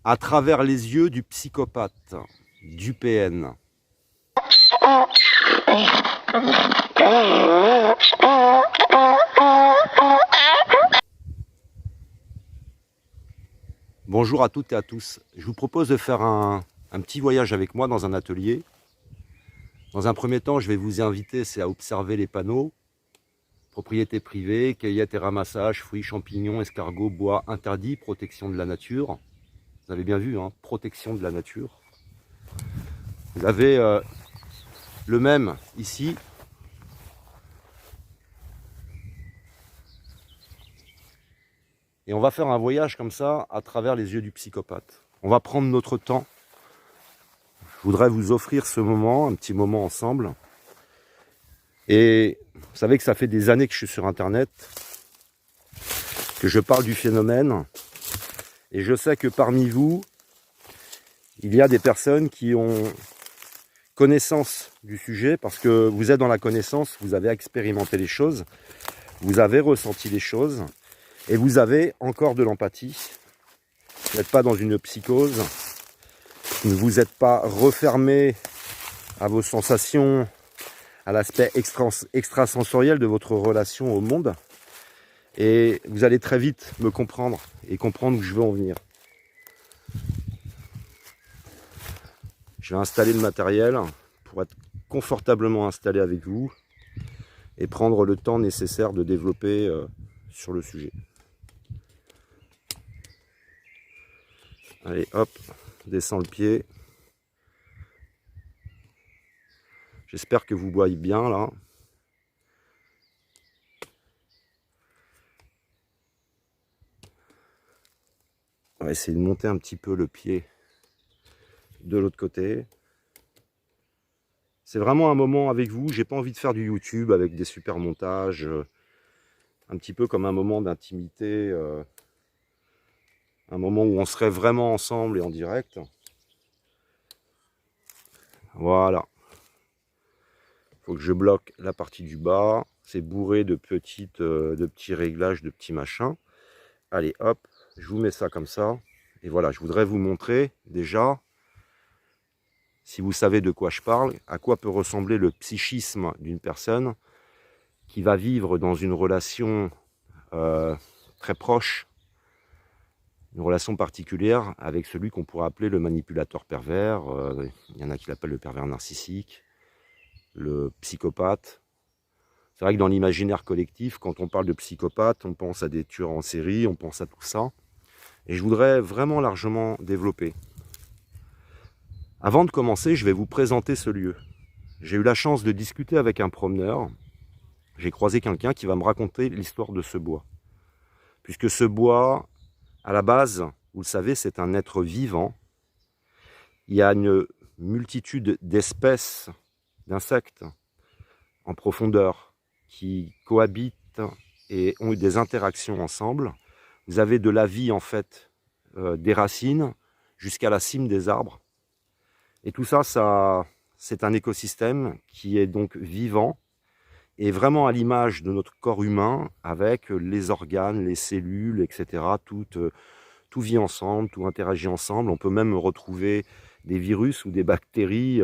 À travers les yeux du psychopathe, du PN. Bonjour à toutes et à tous. Je vous propose de faire un petit voyage avec moi dans un atelier. Dans un premier temps, je vais vous inviter à observer les panneaux. Propriété privée, cueillette et ramassage, fruits, champignons, escargots, bois interdit, protection de la nature. Vous avez bien vu, hein, protection de la nature. Vous avez le même ici. Et on va faire un voyage comme ça à travers les yeux du psychopathe. On va prendre notre temps. Je voudrais vous offrir ce moment, un petit moment ensemble. Et vous savez que ça fait des années que je suis sur Internet, que je parle du phénomène. Et je sais que parmi vous, il y a des personnes qui ont connaissance du sujet, parce que vous êtes dans la connaissance, vous avez expérimenté les choses, vous avez ressenti les choses, et vous avez encore de l'empathie. Vous n'êtes pas dans une psychose, vous ne vous êtes pas refermé à vos sensations, à l'aspect extrasensoriel de votre relation au monde. Et vous allez très vite me comprendre et comprendre où je veux en venir. Je vais installer le matériel pour être confortablement installé avec vous et prendre le temps nécessaire de développer sur le sujet. Allez, hop, descends le pied. J'espère que vous voyez bien là. On va essayer de monter un petit peu le pied de l'autre côté. C'est vraiment un moment avec vous. J'ai pas envie de faire du YouTube avec des super montages. Un petit peu comme un moment d'intimité. Un moment où on serait vraiment ensemble et en direct. Voilà. Il faut que je bloque la partie du bas. C'est bourré de petits réglages, de petits machins. Allez, hop, je vous mets ça comme ça. Et voilà, je voudrais vous montrer déjà, si vous savez de quoi je parle, à quoi peut ressembler le psychisme d'une personne qui va vivre dans une relation très proche, une relation particulière avec celui qu'on pourrait appeler le manipulateur pervers. Il y en a qui l'appellent le pervers narcissique, le psychopathe. C'est vrai que dans l'imaginaire collectif, quand on parle de psychopathe, on pense à des tueurs en série, on pense à tout ça. Et je voudrais vraiment largement développer. Avant de commencer, je vais vous présenter ce lieu. J'ai eu la chance de discuter avec un promeneur. J'ai croisé quelqu'un qui va me raconter l'histoire de ce bois. Puisque ce bois, à la base, vous le savez, c'est un être vivant. Il y a une multitude d'espèces, d'insectes en profondeur qui cohabitent et ont eu des interactions ensemble. Vous avez de la vie en fait, des racines jusqu'à la cime des arbres. Et tout ça, c'est un écosystème qui est donc vivant et vraiment à l'image de notre corps humain avec les organes, les cellules, etc. Tout vit ensemble, tout interagit ensemble. On peut même retrouver des virus ou des bactéries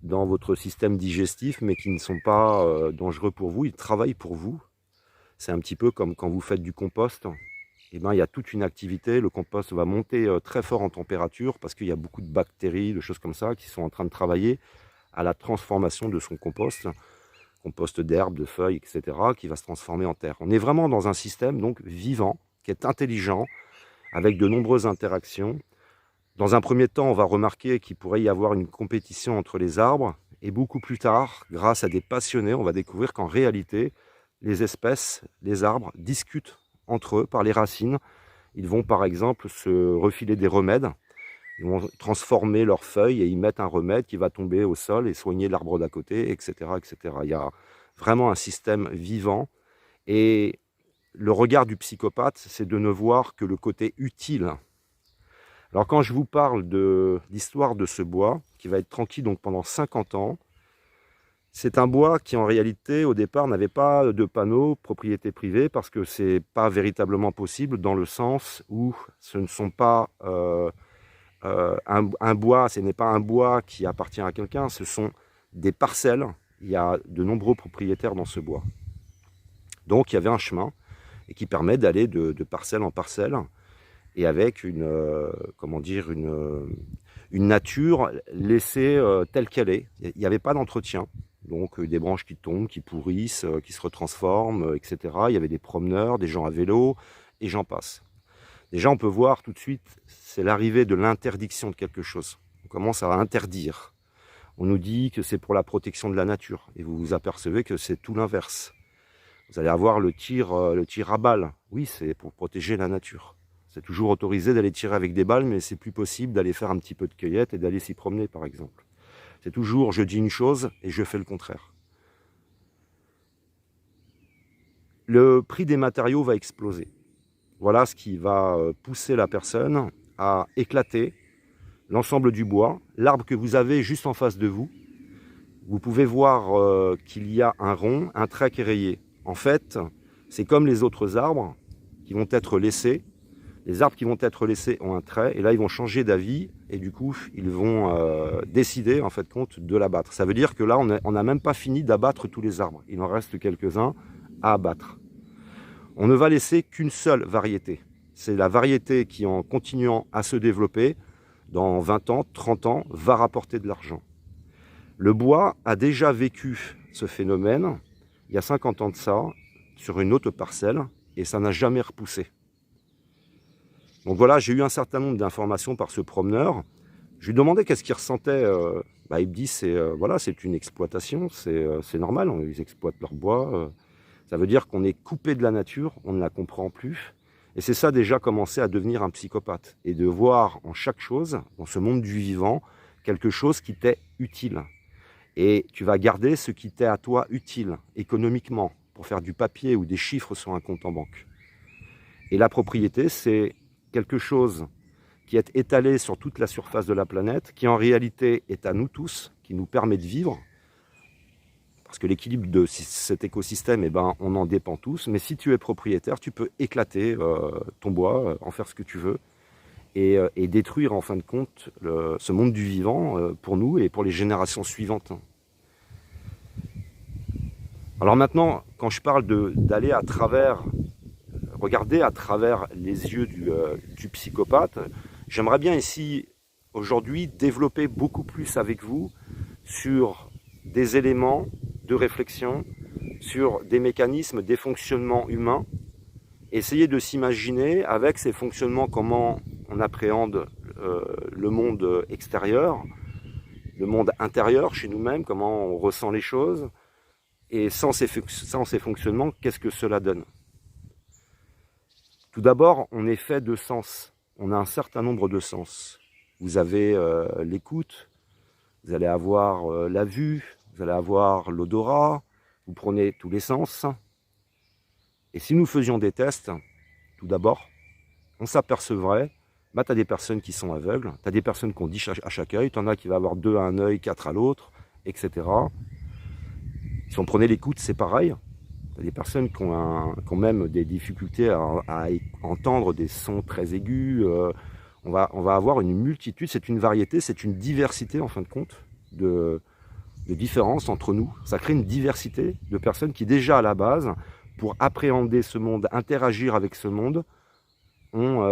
dans votre système digestif, mais qui ne sont pas dangereux pour vous. Ils travaillent pour vous. C'est un petit peu comme quand vous faites du compost. Eh ben, il y a toute une activité. Le compost va monter très fort en température parce qu'il y a beaucoup de bactéries, de choses comme ça qui sont en train de travailler à la transformation de son compost d'herbes, de feuilles, etc., qui va se transformer en terre. On est vraiment dans un système donc vivant, qui est intelligent, avec de nombreuses interactions. Dans un premier temps, on va remarquer qu'il pourrait y avoir une compétition entre les arbres, et beaucoup plus tard, grâce à des passionnés, on va découvrir qu'en réalité, les espèces, les arbres, discutent entre eux par les racines. Ils vont par exemple se refiler des remèdes, ils vont transformer leurs feuilles et y mettre un remède qui va tomber au sol et soigner l'arbre d'à côté, etc., etc. Il y a vraiment un système vivant. Et le regard du psychopathe, c'est de ne voir que le côté utile. Alors quand je vous parle de l'histoire de ce bois, qui va être tranquille donc pendant 50 ans, c'est un bois qui en réalité au départ n'avait pas de panneau propriété privée parce que c'est pas véritablement possible dans le sens où ce ne sont pas un bois, ce n'est pas un bois qui appartient à quelqu'un, ce sont des parcelles. Il y a de nombreux propriétaires dans ce bois. Donc il y avait un chemin et qui permet d'aller de parcelle en parcelle et avec comment dire, une nature laissée telle qu'elle est. Il n'y avait pas d'entretien. Donc des branches qui tombent, qui pourrissent, qui se retransforment, etc. Il y avait des promeneurs, des gens à vélo, et j'en passe. Déjà, on peut voir tout de suite, c'est l'arrivée de l'interdiction de quelque chose. On commence à interdire. On nous dit que c'est pour la protection de la nature. Et vous vous apercevez que c'est tout l'inverse. Vous allez avoir le tir à balles. Oui, c'est pour protéger la nature. C'est toujours autorisé d'aller tirer avec des balles, mais c'est plus possible d'aller faire un petit peu de cueillette et d'aller s'y promener, par exemple. C'est toujours, je dis une chose et je fais le contraire. Le prix des matériaux va exploser. Voilà ce qui va pousser la personne à éclater l'ensemble du bois. L'arbre que vous avez juste en face de vous, vous pouvez voir qu'il y a un rond, un trait qui est rayé. En fait, c'est comme les autres arbres qui vont être laissés. Les arbres qui vont être laissés ont un trait, et là, ils vont changer d'avis, et du coup, ils vont décider, en fait, compte de l'abattre. Ça veut dire que là, on n'a même pas fini d'abattre tous les arbres. Il en reste quelques-uns à abattre. On ne va laisser qu'une seule variété. C'est la variété qui, en continuant à se développer, dans 20 ans, 30 ans, va rapporter de l'argent. Le bois a déjà vécu ce phénomène, il y a 50 ans de ça, sur une autre parcelle, et ça n'a jamais repoussé. Donc voilà, j'ai eu un certain nombre d'informations par ce promeneur. Je lui demandais qu'est-ce qu'il ressentait. Il me dit voilà, c'est une exploitation, c'est normal, ils exploitent leur bois. Ça veut dire qu'on est coupé de la nature, on ne la comprend plus. Et c'est ça déjà commencer à devenir un psychopathe. Et de voir en chaque chose, dans ce monde du vivant, quelque chose qui t'est utile. Et tu vas garder ce qui t'est à toi utile, économiquement, pour faire du papier ou des chiffres sur un compte en banque. Et la propriété, c'est quelque chose qui est étalé sur toute la surface de la planète, qui en réalité est à nous tous, qui nous permet de vivre, parce que l'équilibre de cet écosystème, on en dépend tous, mais si tu es propriétaire, tu peux éclater ton bois, en faire ce que tu veux, et détruire en fin de compte ce monde du vivant pour nous et pour les générations suivantes. Alors maintenant, quand je parle d'aller à travers, regarder à travers les yeux du psychopathe, j'aimerais bien ici, aujourd'hui, développer beaucoup plus avec vous sur des éléments de réflexion, sur des mécanismes, des fonctionnements humains. Essayer de s'imaginer avec ces fonctionnements comment on appréhende le monde extérieur, le monde intérieur chez nous-mêmes, comment on ressent les choses, et sans ces fonctionnements, qu'est-ce que cela donne? Tout d'abord, on est fait de sens. On a un certain nombre de sens. Vous avez l'écoute, vous allez avoir la vue, vous allez avoir l'odorat, vous prenez tous les sens. Et si nous faisions des tests, tout d'abord, on s'apercevrait, tu as des personnes qui sont aveugles, tu as des personnes qui ont 10 à chaque œil, tu en as qui va avoir 2 à un œil, 4 à l'autre, etc. Si on prenait l'écoute, c'est pareil. Il y a des personnes qui ont même des difficultés à entendre des sons très aigus. On va avoir une multitude, c'est une variété, c'est une diversité en fin de compte de différences entre nous. Ça crée une diversité de personnes qui déjà à la base, pour appréhender ce monde, interagir avec ce monde, ont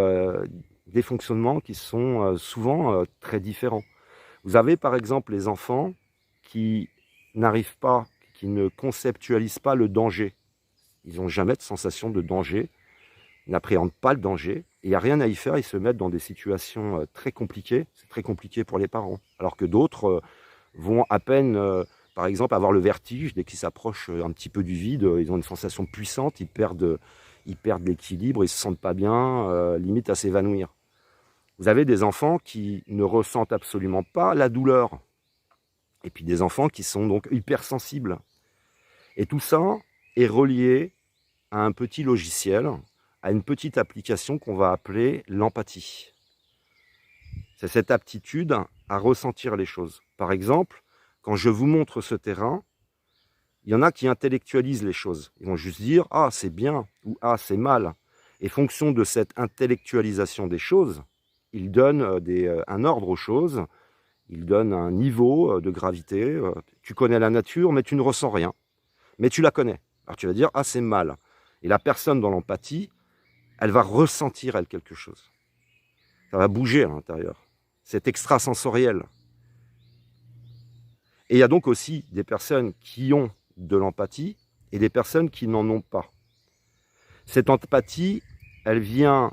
des fonctionnements qui sont souvent très différents. Vous avez par exemple les enfants qui n'arrivent pas, qui ne conceptualisent pas le danger. Ils n'ont jamais de sensation de danger, ils n'appréhendent pas le danger, et il n'y a rien à y faire, ils se mettent dans des situations très compliquées, c'est très compliqué pour les parents. Alors que d'autres vont à peine, par exemple, avoir le vertige, dès qu'ils s'approchent un petit peu du vide, ils ont une sensation puissante, ils perdent l'équilibre, ils ne se sentent pas bien, limite à s'évanouir. Vous avez des enfants qui ne ressentent absolument pas la douleur, et puis des enfants qui sont donc hypersensibles. Et tout ça est relié à un petit logiciel, à une petite application qu'on va appeler l'empathie. C'est cette aptitude à ressentir les choses. Par exemple, quand je vous montre ce terrain, il y en a qui intellectualisent les choses. Ils vont juste dire « Ah, c'est bien » ou « Ah, c'est mal ». Et fonction de cette intellectualisation des choses, il donne un ordre aux choses, il donne un niveau de gravité. Tu connais la nature, mais tu ne ressens rien. Mais tu la connais. Alors tu vas dire, ah c'est mal. Et la personne dans l'empathie, elle va ressentir, elle, quelque chose. Ça va bouger à l'intérieur. C'est extrasensoriel. Et il y a donc aussi des personnes qui ont de l'empathie et des personnes qui n'en ont pas. Cette empathie, elle vient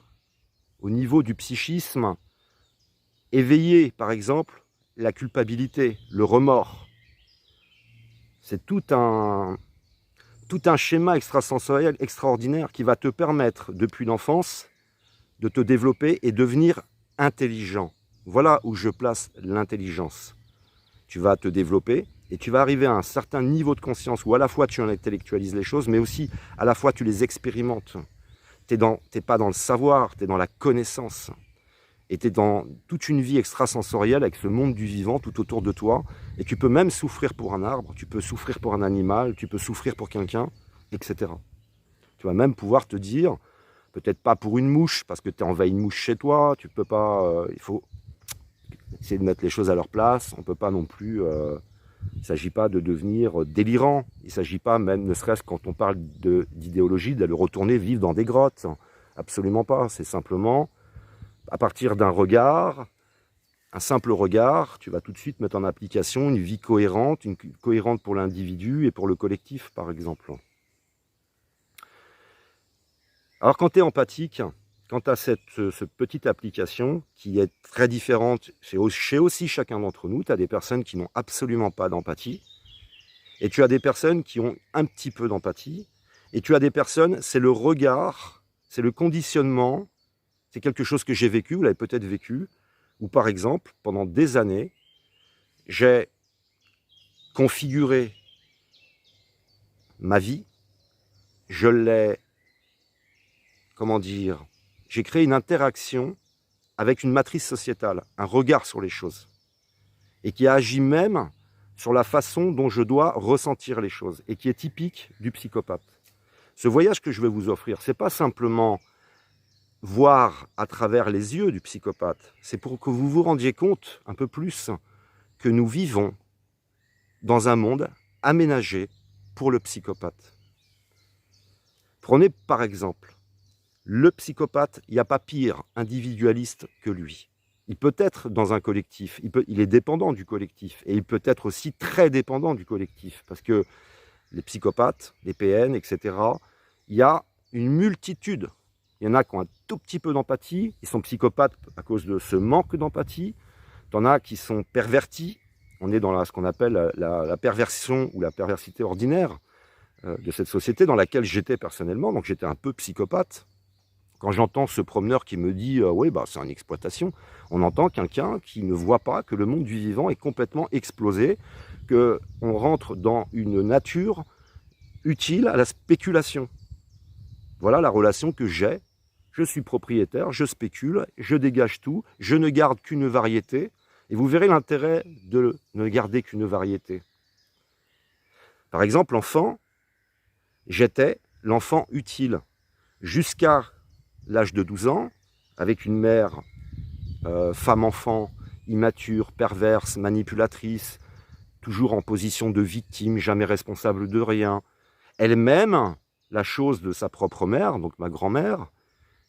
au niveau du psychisme éveiller, par exemple, la culpabilité, le remords. C'est tout un schéma extrasensoriel extraordinaire qui va te permettre, depuis l'enfance, de te développer et devenir intelligent. Voilà où je place l'intelligence. Tu vas te développer et tu vas arriver à un certain niveau de conscience où à la fois tu en intellectualises les choses, mais aussi à la fois tu les expérimentes. Tu n'es pas dans le savoir, tu es dans la connaissance. Et tu es dans toute une vie extrasensorielle avec ce monde du vivant tout autour de toi. Et tu peux même souffrir pour un arbre, tu peux souffrir pour un animal, tu peux souffrir pour quelqu'un, etc. Tu vas même pouvoir te dire, peut-être pas pour une mouche, parce que tu as envahi une mouche chez toi, tu peux pas, il faut essayer de mettre les choses à leur place, on ne peut pas non plus, il ne s'agit pas de devenir délirant, il ne s'agit pas même, ne serait-ce quand on parle d'idéologie, d'aller retourner vivre dans des grottes, absolument pas, c'est simplement, à partir d'un regard, un simple regard, tu vas tout de suite mettre en application une vie cohérente, cohérente pour l'individu et pour le collectif, par exemple. Alors quand tu es empathique, quand tu as cette petite application qui est très différente chez aussi chacun d'entre nous, tu as des personnes qui n'ont absolument pas d'empathie, et tu as des personnes qui ont un petit peu d'empathie, et tu as des personnes, c'est le regard, c'est le conditionnement, c'est quelque chose que j'ai vécu, vous l'avez peut-être vécu, où par exemple, pendant des années, j'ai configuré ma vie, je l'ai, comment dire, j'ai créé une interaction avec une matrice sociétale, un regard sur les choses, et qui agit même sur la façon dont je dois ressentir les choses, et qui est typique du psychopathe. Ce voyage que je vais vous offrir, ce n'est pas simplement voir à travers les yeux du psychopathe, c'est pour que vous vous rendiez compte un peu plus que nous vivons dans un monde aménagé pour le psychopathe. Prenez par exemple le psychopathe, il n'y a pas pire individualiste que lui. Il peut être dans un collectif, il est dépendant du collectif, et il peut être aussi très dépendant du collectif, parce que les psychopathes, les PN, etc., il y a une multitude. Il y en a qui ont un tout petit peu d'empathie, ils sont psychopathes à cause de ce manque d'empathie. Il y en a qui sont pervertis, on est dans ce qu'on appelle la perversion ou la perversité ordinaire de cette société dans laquelle j'étais personnellement, donc j'étais un peu psychopathe. Quand j'entends ce promeneur qui me dit oui, bah, c'est une exploitation, on entend quelqu'un qui ne voit pas que le monde du vivant est complètement explosé, qu'on rentre dans une nature utile à la spéculation. Voilà la relation que j'ai. Je suis propriétaire, je spécule, je dégage tout, je ne garde qu'une variété. Et vous verrez l'intérêt de ne garder qu'une variété. Par exemple, enfant, j'étais l'enfant utile. Jusqu'à l'âge de 12 ans, avec une mère femme-enfant, immature, perverse, manipulatrice, toujours en position de victime, jamais responsable de rien. Elle-même, la chose de sa propre mère, donc ma grand-mère,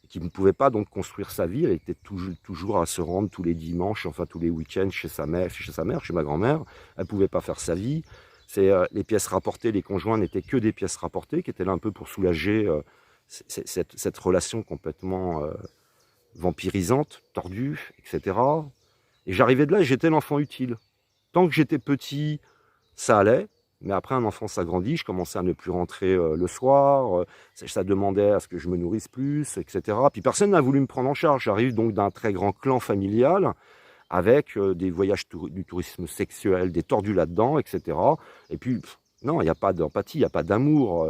qui ne pouvait pas donc construire sa vie, elle était toujours à se rendre tous les dimanches, enfin tous les week-ends chez sa mère, chez ma grand-mère, elle ne pouvait pas faire sa vie. Les pièces rapportées, les conjoints n'étaient que des pièces rapportées, qui étaient là un peu pour soulager cette relation complètement vampirisante, tordue, etc. Et j'arrivais de là et j'étais l'enfant utile. Tant que j'étais petit, ça allait. Mais après, un enfant s'agrandit, je commençais à ne plus rentrer le soir, ça demandait à ce que je me nourrisse plus, etc. Puis personne n'a voulu me prendre en charge. J'arrive donc d'un très grand clan familial, avec des voyages du tourisme sexuel, des tordus là-dedans, etc. Et puis, non, il n'y a pas d'empathie, il n'y a pas d'amour.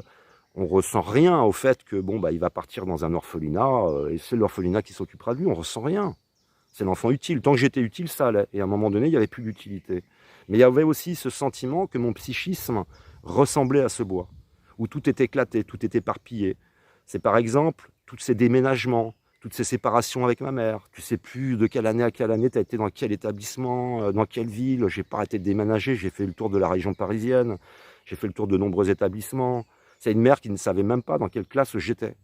On ressent rien au fait que, bon, bah, il va partir dans un orphelinat, et c'est l'orphelinat qui s'occupera de lui, on ressent rien. C'est l'enfant utile. Tant que j'étais utile, ça allait. Et à un moment donné, il n'y avait plus d'utilité. Mais il y avait aussi ce sentiment que mon psychisme ressemblait à ce bois, où tout est éclaté, tout est éparpillé. C'est par exemple tous ces déménagements, toutes ces séparations avec ma mère. Tu sais plus de quelle année à quelle année tu as été dans quel établissement, dans quelle ville. J'ai pas arrêté de déménager, j'ai fait le tour de la région parisienne, j'ai fait le tour de nombreux établissements. C'est une mère qui ne savait même pas dans quelle classe j'étais.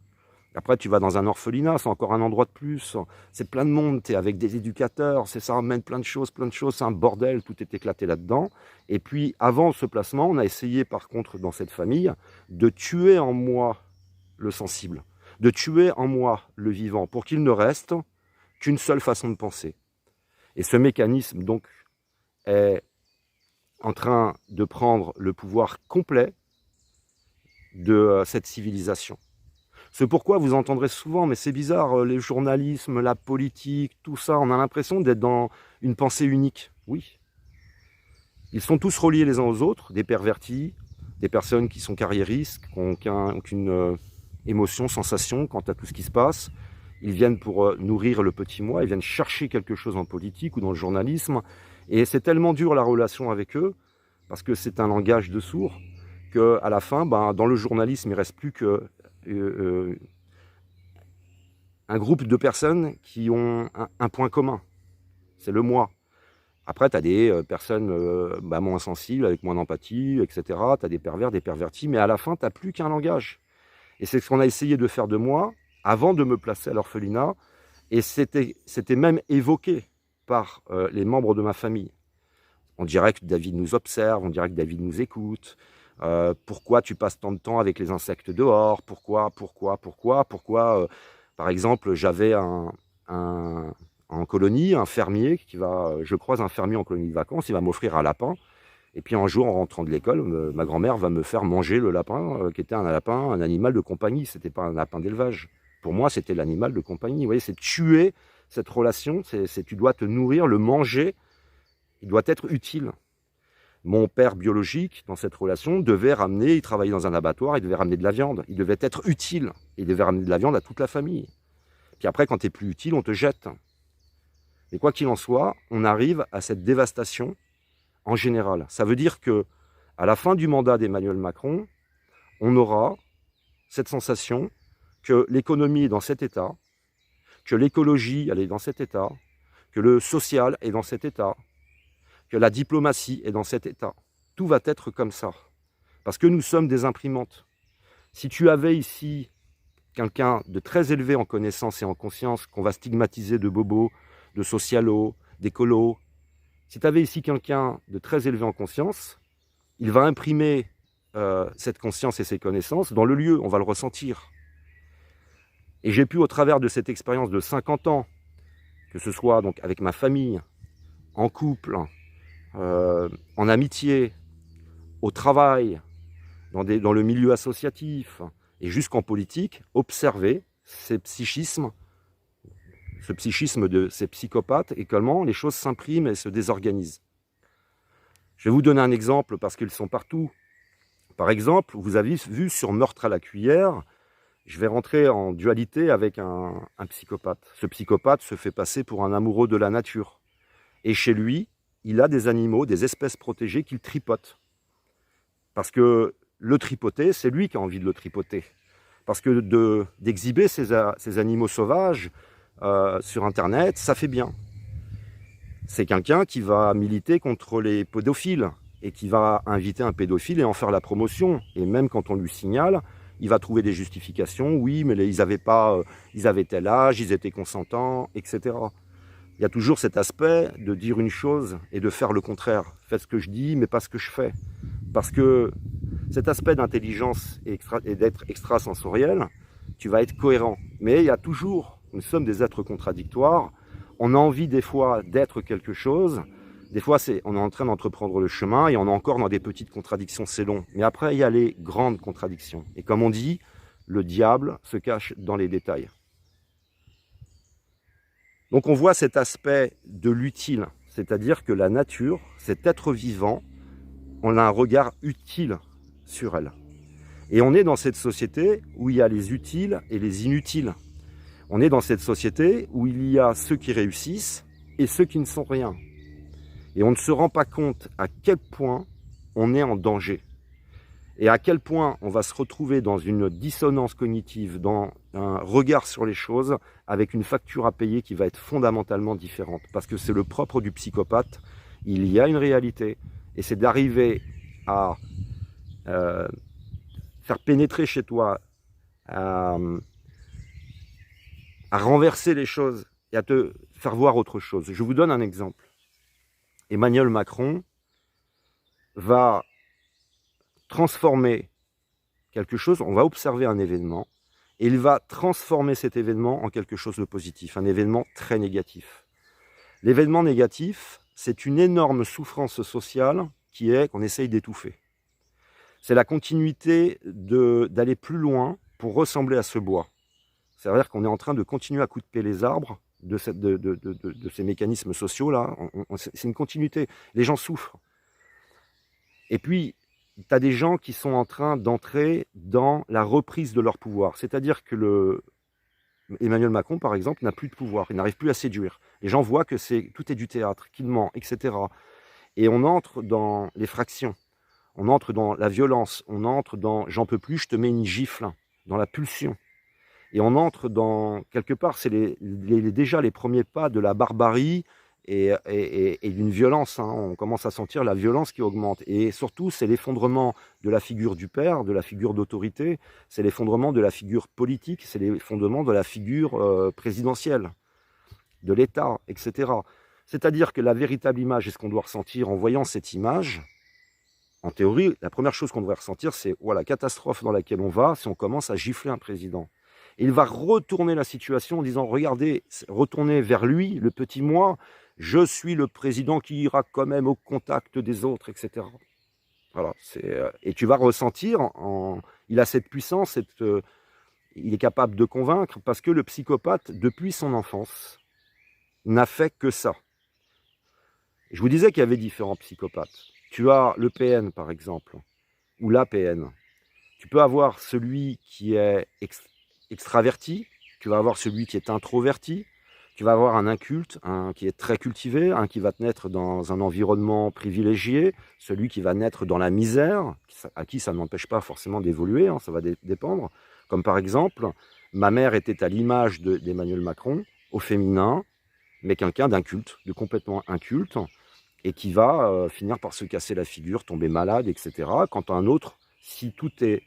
Après, tu vas dans un orphelinat, c'est encore un endroit de plus. C'est plein de monde, tu es avec des éducateurs, ça emmène plein de choses, c'est un bordel, tout est éclaté là-dedans. Et puis, avant ce placement, on a essayé, par contre, dans cette famille, de tuer en moi le sensible, de tuer en moi le vivant, pour qu'il ne reste qu'une seule façon de penser. Et ce mécanisme, donc, est en train de prendre le pouvoir complet de cette civilisation. C'est pourquoi vous entendrez souvent, mais c'est bizarre, les journalismes, la politique, tout ça, on a l'impression d'être dans une pensée unique. Oui. Ils sont tous reliés les uns aux autres, des pervertis, des personnes qui sont carriéristes, qui n'ont aucune émotion, sensation quant à tout ce qui se passe. Ils viennent pour nourrir le petit moi, ils viennent chercher quelque chose en politique ou dans le journalisme. Et c'est tellement dur la relation avec eux, parce que c'est un langage de sourds, qu'à la fin, dans le journalisme, il ne reste plus que un groupe de personnes qui ont un point commun, c'est le moi. Après, tu as des personnes moins sensibles, avec moins d'empathie, etc. Tu as des pervers, des pervertis, mais à la fin, tu n'as plus qu'un langage. Et c'est ce qu'on a essayé de faire de moi, avant de me placer à l'orphelinat, et c'était même évoqué par les membres de ma famille. On dirait que David nous observe, on dirait que David nous écoute. Pourquoi tu passes tant de temps avec les insectes dehors? Pourquoi par exemple, j'avais en colonie un fermier je croise un fermier en colonie de vacances, il va m'offrir un lapin. Et puis un jour, en rentrant de l'école, ma grand-mère va me faire manger le lapin, qui était un lapin, un animal de compagnie. C'était pas un lapin d'élevage. Pour moi, c'était l'animal de compagnie. Vous voyez, c'est tuer cette relation. Tu dois te nourrir, le manger. Il doit être utile. Mon père biologique, dans cette relation, il travaillait dans un abattoir, il devait ramener de la viande. Il devait être utile. Il devait ramener de la viande à toute la famille. Puis après, quand tu n'es plus utile, on te jette. Et quoi qu'il en soit, on arrive à cette dévastation en général. Ça veut dire que à la fin du mandat d'Emmanuel Macron, on aura cette sensation que l'économie est dans cet état, que l'écologie elle est dans cet état, que le social est dans cet état, que la diplomatie est dans cet état. Tout va être comme ça. Parce que nous sommes des imprimantes. Si tu avais ici quelqu'un de très élevé en connaissance et en conscience, qu'on va stigmatiser de bobo, de socialo, d'écolo, si tu avais ici quelqu'un de très élevé en conscience, il va imprimer cette conscience et ces connaissances dans le lieu, on va le ressentir. Et j'ai pu, au travers de cette expérience de 50 ans, que ce soit donc avec ma famille, en couple, en amitié, au travail, dans le milieu associatif et jusqu'en politique, observer ce psychisme de ces psychopathes et comment les choses s'impriment et se désorganisent. Je vais vous donner un exemple parce qu'ils sont partout. Par exemple, vous avez vu sur Meurtre à la cuillère, je vais rentrer en dualité avec un psychopathe. Ce psychopathe se fait passer pour un amoureux de la nature. Et chez lui, il a des animaux, des espèces protégées qu'il tripote. Parce que le tripoter, c'est lui qui a envie de le tripoter. Parce que d'exhiber ces animaux sauvages sur Internet, ça fait bien. C'est quelqu'un qui va militer contre les pédophiles et qui va inviter un pédophile et en faire la promotion. Et même quand on lui signale, il va trouver des justifications. Oui, mais ils avaient tel âge, ils étaient consentants, etc. Il y a toujours cet aspect de dire une chose et de faire le contraire. Faites ce que je dis, mais pas ce que je fais. Parce que cet aspect d'intelligence et d'être extrasensoriel, tu vas être cohérent. Mais il y a toujours, nous sommes des êtres contradictoires, on a envie des fois d'être quelque chose, des fois on est en train d'entreprendre le chemin et on est encore dans des petites contradictions, c'est long. Mais après, il y a les grandes contradictions. Et comme on dit, le diable se cache dans les détails. Donc on voit cet aspect de l'utile, c'est-à-dire que la nature, cet être vivant, on a un regard utile sur elle. Et on est dans cette société où il y a les utiles et les inutiles. On est dans cette société où il y a ceux qui réussissent et ceux qui ne sont rien. Et on ne se rend pas compte à quel point on est en danger. Et à quel point on va se retrouver dans une dissonance cognitive, dans un regard sur les choses, avec une facture à payer qui va être fondamentalement différente. Parce que c'est le propre du psychopathe, il y a une réalité, et c'est d'arriver à faire pénétrer chez toi, à renverser les choses et à te faire voir autre chose. Je vous donne un exemple. Emmanuel Macron va transformer quelque chose, on va observer un événement, et il va transformer cet événement en quelque chose de positif, un événement très négatif. L'événement négatif, c'est une énorme souffrance sociale qui est qu'on essaye d'étouffer. C'est la continuité d'aller plus loin pour ressembler à ce bois. C'est-à-dire qu'on est en train de continuer à couper les arbres de ces mécanismes sociaux-là. C'est une continuité. Les gens souffrent. Et puis, tu as des gens qui sont en train d'entrer dans la reprise de leur pouvoir. C'est-à-dire que Emmanuel Macron, par exemple, n'a plus de pouvoir. Il n'arrive plus à séduire. Les gens voient que tout est du théâtre, qu'il ment, etc. Et on entre dans les fractions. On entre dans la violence. On entre dans « j'en peux plus, je te mets une gifle », dans la pulsion. Et on entre dans, quelque part, c'est déjà les premiers pas de la barbarie et d'une violence. Hein. On commence à sentir la violence qui augmente. Et surtout, c'est l'effondrement de la figure du père, de la figure d'autorité, c'est l'effondrement de la figure politique, c'est l'effondrement de la figure présidentielle, de l'État, etc. C'est-à-dire que la véritable image, et ce qu'on doit ressentir en voyant cette image, en théorie, la première chose qu'on devrait ressentir, c'est la catastrophe dans laquelle on va si on commence à gifler un président. Et il va retourner la situation en disant, regardez, retournez vers lui, le petit moi, je suis le président qui ira quand même au contact des autres, etc. Voilà, et tu vas ressentir, il a cette puissance, il est capable de convaincre, parce que le psychopathe, depuis son enfance, n'a fait que ça. Je vous disais qu'il y avait différents psychopathes. Tu as le PN, par exemple, ou la PN. Tu peux avoir celui qui est extraverti, tu vas avoir celui qui est introverti, tu vas avoir un inculte, un qui est très cultivé, un qui va naître dans un environnement privilégié, celui qui va naître dans la misère, à qui ça n'empêche pas forcément d'évoluer, hein, ça va dépendre. Comme par exemple, ma mère était à l'image d'Emmanuel Macron, au féminin, mais quelqu'un d'inculte, de complètement inculte, et qui va finir par se casser la figure, tomber malade, etc. Quant à un autre, si tout est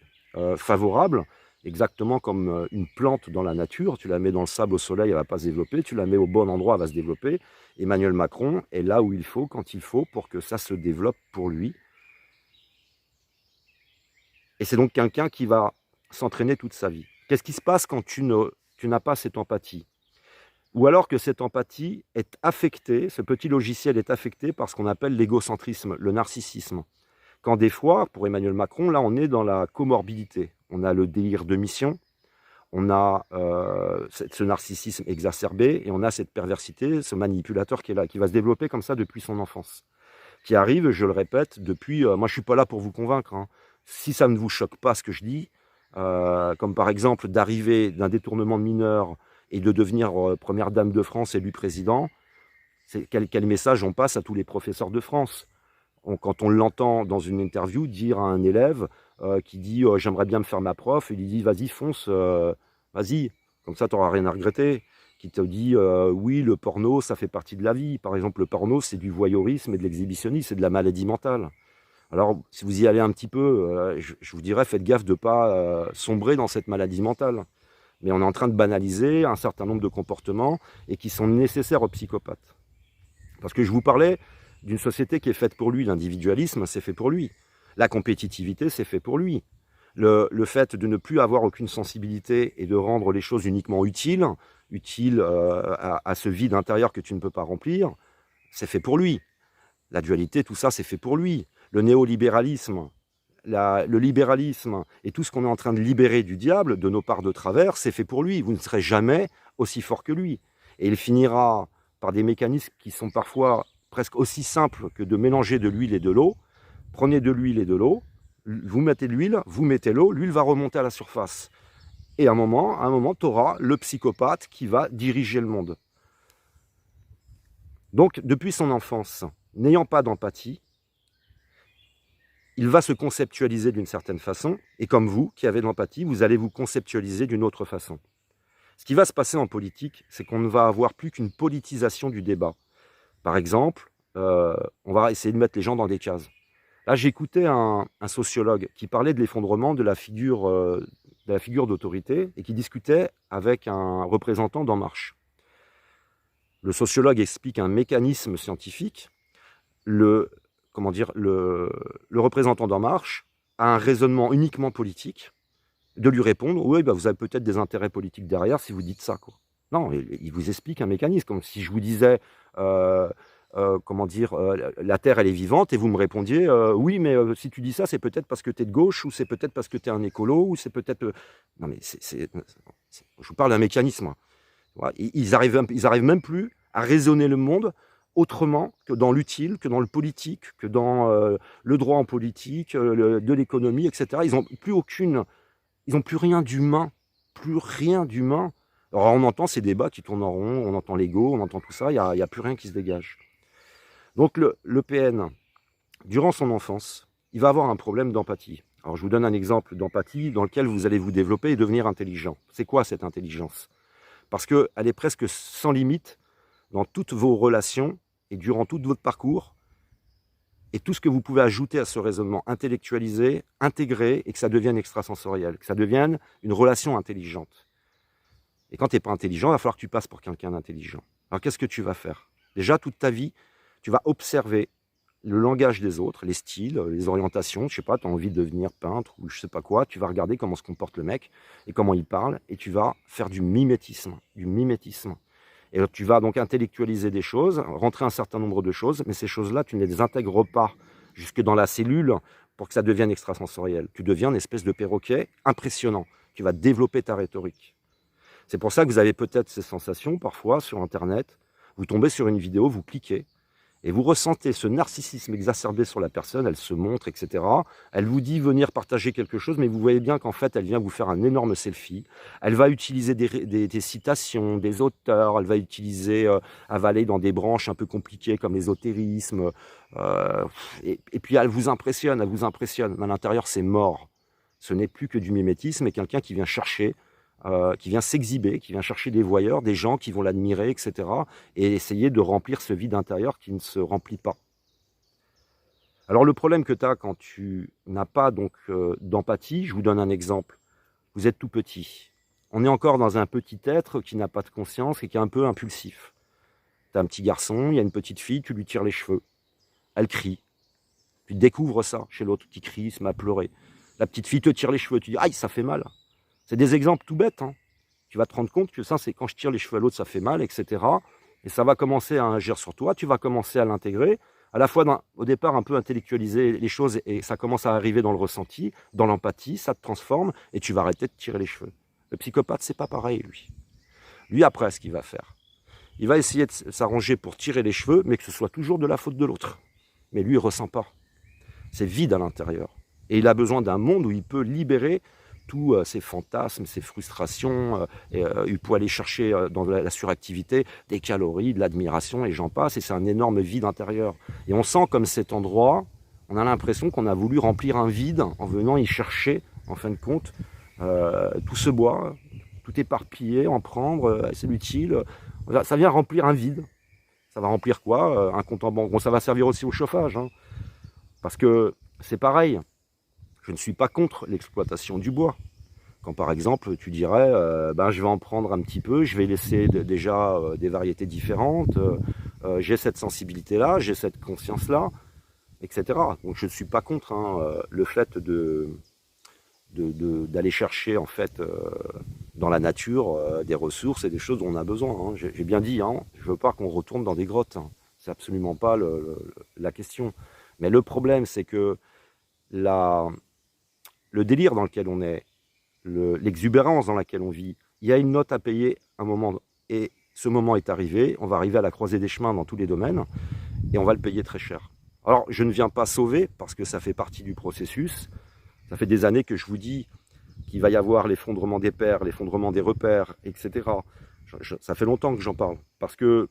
favorable, exactement comme une plante dans la nature, tu la mets dans le sable au soleil, elle ne va pas se développer, tu la mets au bon endroit, elle va se développer. Emmanuel Macron est là où il faut, quand il faut, pour que ça se développe pour lui. Et c'est donc quelqu'un qui va s'entraîner toute sa vie. Qu'est-ce qui se passe quand tu n'as pas cette empathie ? Ou alors que cette empathie est affectée, ce petit logiciel est affecté par ce qu'on appelle l'égocentrisme, le narcissisme. Quand des fois, pour Emmanuel Macron, là on est dans la comorbidité. On a le délire de mission, on a ce narcissisme exacerbé et on a cette perversité, ce manipulateur qui est là, qui va se développer comme ça depuis son enfance. Qui arrive, je le répète, depuis... moi je ne suis pas là pour vous convaincre. Hein. Si ça ne vous choque pas ce que je dis, comme par exemple d'arriver d'un détournement de mineur et de devenir première dame de France, élu président, quel message on passe à tous les professeurs de France ? Quand on l'entend dans une interview dire à un élève qui dit j'aimerais bien me faire ma prof, il lui dit vas-y fonce, vas-y, comme ça tu n'auras rien à regretter. Qui te dit oui, le porno ça fait partie de la vie. Par exemple, le porno c'est du voyeurisme et de l'exhibitionnisme, c'est de la maladie mentale. Alors si vous y allez un petit peu, je vous dirais faites gaffe de ne pas sombrer dans cette maladie mentale. Mais on est en train de banaliser un certain nombre de comportements et qui sont nécessaires aux psychopathes. Parce que je vous parlais d'une société qui est faite pour lui, l'individualisme, c'est fait pour lui. La compétitivité, c'est fait pour lui. Le fait de ne plus avoir aucune sensibilité et de rendre les choses uniquement utiles à ce vide intérieur que tu ne peux pas remplir, c'est fait pour lui. La dualité, tout ça, c'est fait pour lui. Le néolibéralisme, le libéralisme et tout ce qu'on est en train de libérer du diable, de nos parts de travers, c'est fait pour lui. Vous ne serez jamais aussi fort que lui. Et il finira par des mécanismes qui sont parfois presque aussi simples que de mélanger de l'huile et de l'eau. Prenez de l'huile et de l'eau, vous mettez de l'huile, vous mettez l'eau, l'huile va remonter à la surface. Et à un moment, tu auras le psychopathe qui va diriger le monde. Donc, depuis son enfance, n'ayant pas d'empathie, il va se conceptualiser d'une certaine façon, et comme vous, qui avez de l'empathie, vous allez vous conceptualiser d'une autre façon. Ce qui va se passer en politique, c'est qu'on ne va avoir plus qu'une politisation du débat. Par exemple, on va essayer de mettre les gens dans des cases. Là, j'écoutais un sociologue qui parlait de l'effondrement de la figure d'autorité et qui discutait avec un représentant d'En Marche. Le sociologue explique un mécanisme scientifique. Le représentant d'En Marche a un raisonnement uniquement politique, de lui répondre « Oui, bah, vous avez peut-être des intérêts politiques derrière si vous dites ça. » Non, il vous explique un mécanisme, comme si je vous disais la Terre elle est vivante, et vous me répondiez oui, mais si tu dis ça, c'est peut-être parce que tu es de gauche, ou c'est peut-être parce que tu es un écolo, ou c'est peut-être... Non, mais je vous parle d'un mécanisme. Ils arrivent même plus à raisonner le monde autrement que dans l'utile, que dans le politique, que dans le droit en politique, de l'économie, etc. Ils n'ont plus rien d'humain, plus rien d'humain. Alors on entend ces débats qui tournent en rond, on entend l'ego, on entend tout ça, il n'y a plus rien qui se dégage. Donc le PN, durant son enfance, il va avoir un problème d'empathie. Alors je vous donne un exemple d'empathie dans lequel vous allez vous développer et devenir intelligent. C'est quoi cette intelligence? Parce qu'elle est presque sans limite dans toutes vos relations et durant tout votre parcours, et tout ce que vous pouvez ajouter à ce raisonnement, intellectualiser, intégrer, et que ça devienne extrasensoriel, que ça devienne une relation intelligente. Et quand tu n'es pas intelligent, il va falloir que tu passes pour quelqu'un d'intelligent. Alors qu'est-ce que tu vas faire? Déjà, toute ta vie, tu vas observer le langage des autres, les styles, les orientations. Je sais pas, tu as envie de devenir peintre ou je sais pas quoi. Tu vas regarder comment se comporte le mec et comment il parle, et tu vas faire du mimétisme. Et tu vas donc intellectualiser des choses, rentrer un certain nombre de choses, mais ces choses-là, tu ne les intègres pas jusque dans la cellule pour que ça devienne extrasensoriel. Tu deviens une espèce de perroquet impressionnant. Tu vas développer ta rhétorique. C'est pour ça que vous avez peut-être ces sensations parfois sur Internet. Vous tombez sur une vidéo, vous cliquez, et vous ressentez ce narcissisme exacerbé sur la personne, elle se montre, etc. Elle vous dit venir partager quelque chose, mais vous voyez bien qu'en fait, elle vient vous faire un énorme selfie. Elle va utiliser des citations, des auteurs, elle va utiliser, avaler dans des branches un peu compliquées comme l'ésotérisme. Et puis elle vous impressionne, mais à l'intérieur, c'est mort. Ce n'est plus que du mimétisme, et quelqu'un qui vient chercher, qui vient s'exhiber, qui vient chercher des voyeurs, des gens qui vont l'admirer, etc. et essayer de remplir ce vide intérieur qui ne se remplit pas. Alors le problème que tu as quand tu n'as pas donc d'empathie, je vous donne un exemple. Vous êtes tout petit. On est encore dans un petit être qui n'a pas de conscience et qui est un peu impulsif. Tu as un petit garçon, il y a une petite fille, tu lui tires les cheveux. Elle crie. Tu découvres ça chez l'autre qui crie, il se met à pleurer. La petite fille te tire les cheveux, tu dis « Aïe, ça fait mal ». C'est des exemples tout bêtes. Hein. Tu vas te rendre compte que ça, c'est quand je tire les cheveux à l'autre, ça fait mal, etc. Et ça va commencer à agir sur toi. Tu vas commencer à l'intégrer. À la fois, au départ, un peu intellectualiser les choses, et ça commence à arriver dans le ressenti, dans l'empathie, ça te transforme, et tu vas arrêter de tirer les cheveux. Le psychopathe, c'est pas pareil, lui. Lui, après, ce qu'il va faire, il va essayer de s'arranger pour tirer les cheveux, mais que ce soit toujours de la faute de l'autre. Mais lui, il ressent pas. C'est vide à l'intérieur. Et il a besoin d'un monde où il peut libérer tous ses fantasmes, ses frustrations, il peut aller chercher dans la suractivité des calories, de l'admiration, et j'en passe, et c'est un énorme vide intérieur. Et on sent comme cet endroit, on a l'impression qu'on a voulu remplir un vide en venant y chercher, en fin de compte, tout ce bois, tout éparpillé, en prendre, c'est utile, ça vient remplir un vide. Ça va remplir quoi? Un compte en banque. Bon, ça va servir aussi au chauffage, hein, parce que c'est pareil. Je ne suis pas contre l'exploitation du bois. Quand par exemple tu dirais je vais en prendre un petit peu, je vais laisser déjà des variétés différentes, j'ai cette sensibilité-là, j'ai cette conscience-là, etc. Donc je ne suis pas contre le fait d'aller chercher en fait dans la nature des ressources et des choses dont on a besoin. Hein. J'ai bien dit, hein, je ne veux pas qu'on retourne dans des grottes. Hein. C'est absolument pas la question. Mais le problème, c'est que le délire dans lequel on est, l'exubérance dans laquelle on vit, il y a une note à payer un moment, et ce moment est arrivé, on va arriver à la croisée des chemins dans tous les domaines, et on va le payer très cher. Alors, je ne viens pas sauver, parce que ça fait partie du processus, ça fait des années que je vous dis qu'il va y avoir l'effondrement des pairs, l'effondrement des repères, etc. Ça fait longtemps que j'en parle, parce que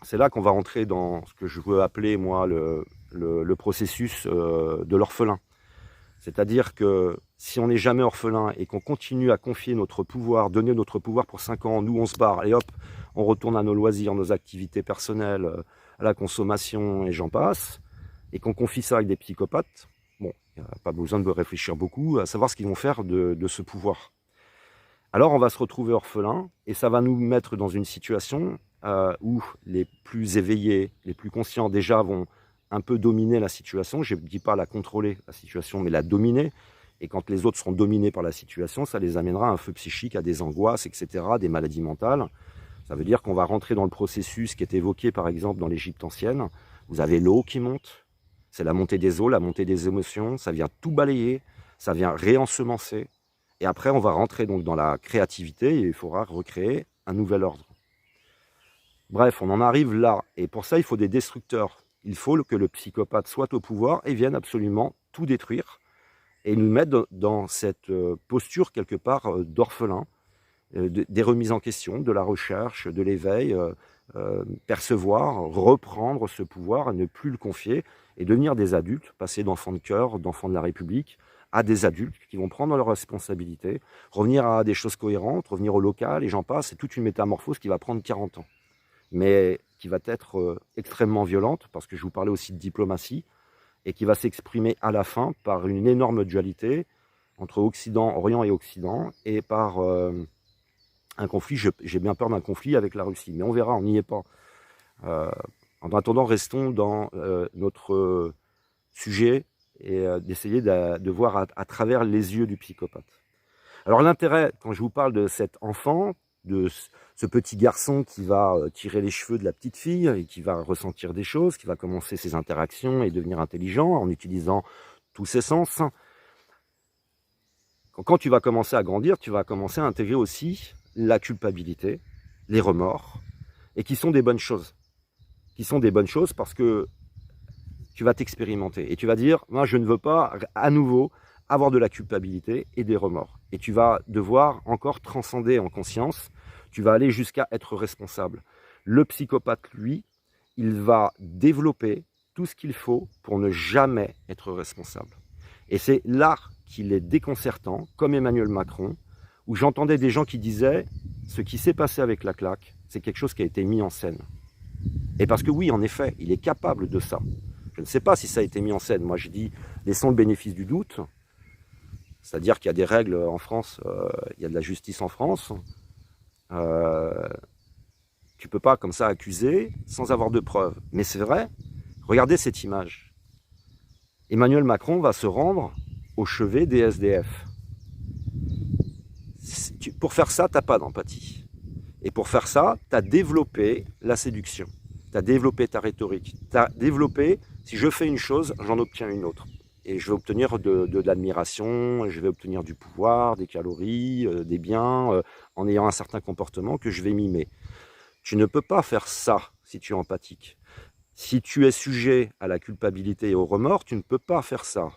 c'est là qu'on va rentrer dans ce que je veux appeler, moi, le processus de l'orphelin. C'est-à-dire que si on n'est jamais orphelin et qu'on continue à confier notre pouvoir, donner notre pouvoir pour 5 ans, nous on se barre et hop, on retourne à nos loisirs, nos activités personnelles, à la consommation et j'en passe, et qu'on confie ça avec des psychopathes, bon, il n'y a pas besoin de réfléchir beaucoup à savoir ce qu'ils vont faire de ce pouvoir. Alors on va se retrouver orphelin et ça va nous mettre dans une situation où les plus éveillés, les plus conscients déjà vont un peu dominer la situation. Je ne dis pas la contrôler, la situation, mais la dominer. Et quand les autres seront dominés par la situation, ça les amènera à un feu psychique, à des angoisses, etc., des maladies mentales. Ça veut dire qu'on va rentrer dans le processus qui est évoqué par exemple dans l'Égypte ancienne. Vous avez l'eau qui monte, c'est la montée des eaux, la montée des émotions, ça vient tout balayer, ça vient réensemencer. Et après, on va rentrer donc dans la créativité et il faudra recréer un nouvel ordre. Bref, on en arrive là. Et pour ça, il faut des destructeurs. Il faut que le psychopathe soit au pouvoir et vienne absolument tout détruire et nous mettre dans cette posture quelque part d'orphelin, des remises en question, de la recherche, de l'éveil, percevoir, reprendre ce pouvoir, ne plus le confier et devenir des adultes, passer d'enfants de cœur, d'enfants de la République, à des adultes qui vont prendre leurs responsabilités, revenir à des choses cohérentes, revenir au local et j'en passe. C'est toute une métamorphose qui va prendre 40 ans, mais qui va être extrêmement violente, parce que je vous parlais aussi de diplomatie, et qui va s'exprimer à la fin par une énorme dualité entre Occident, Orient et Occident, et par un conflit, j'ai bien peur d'un conflit avec la Russie, mais on verra, on n'y est pas. En attendant, restons dans notre sujet, et d'essayer de voir à travers les yeux du psychopathe. Alors l'intérêt, quand je vous parle de cet enfant, de ce petit garçon qui va tirer les cheveux de la petite fille et qui va ressentir des choses, qui va commencer ses interactions et devenir intelligent en utilisant tous ses sens, quand tu vas commencer à grandir, tu vas commencer à intégrer aussi la culpabilité, les remords, et qui sont des bonnes choses. Qui sont des bonnes choses parce que tu vas t'expérimenter et tu vas dire, moi je ne veux pas à nouveau avoir de la culpabilité et des remords. Et tu vas devoir encore transcender en conscience, tu vas aller jusqu'à être responsable. Le psychopathe, lui, il va développer tout ce qu'il faut pour ne jamais être responsable. Et c'est là qu'il est déconcertant, comme Emmanuel Macron, où j'entendais des gens qui disaient, ce qui s'est passé avec la claque, c'est quelque chose qui a été mis en scène. Et parce que oui, en effet, il est capable de ça. Je ne sais pas si ça a été mis en scène. Moi, je dis, laissons le bénéfice du doute. C'est-à-dire qu'il y a des règles en France, il y a de la justice en France. Tu ne peux pas comme ça accuser sans avoir de preuves. Mais c'est vrai, regardez cette image. Emmanuel Macron va se rendre au chevet des SDF. Pour faire ça, tu n'as pas d'empathie. Et pour faire ça, tu as développé la séduction. Tu as développé ta rhétorique. Tu as développé, si je fais une chose, j'en obtiens une autre. Et je vais obtenir de l'admiration, je vais obtenir du pouvoir, des calories, des biens, en ayant un certain comportement que je vais mimer. Tu ne peux pas faire ça si tu es empathique. Si tu es sujet à la culpabilité et au remords, tu ne peux pas faire ça.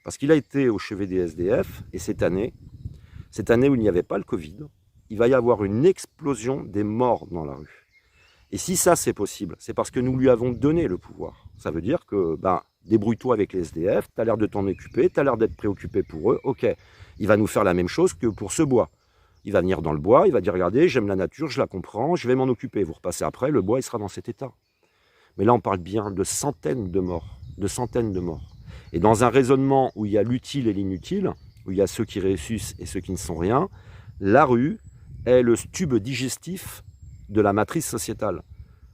Parce qu'il a été au chevet des SDF, et cette année où il n'y avait pas le Covid, il va y avoir une explosion des morts dans la rue. Et si ça c'est possible, c'est parce que nous lui avons donné le pouvoir. Ça veut dire que, débrouille-toi avec les SDF, tu as l'air de t'en occuper, tu as l'air d'être préoccupé pour eux, ok. Il va nous faire la même chose que pour ce bois. Il va venir dans le bois, il va dire, regardez, j'aime la nature, je la comprends, je vais m'en occuper. Vous repassez après, le bois, il sera dans cet état. Mais là, on parle bien de centaines de morts, Et dans un raisonnement où il y a l'utile et l'inutile, où il y a ceux qui réussissent et ceux qui ne sont rien, la rue est le tube digestif de la matrice sociétale.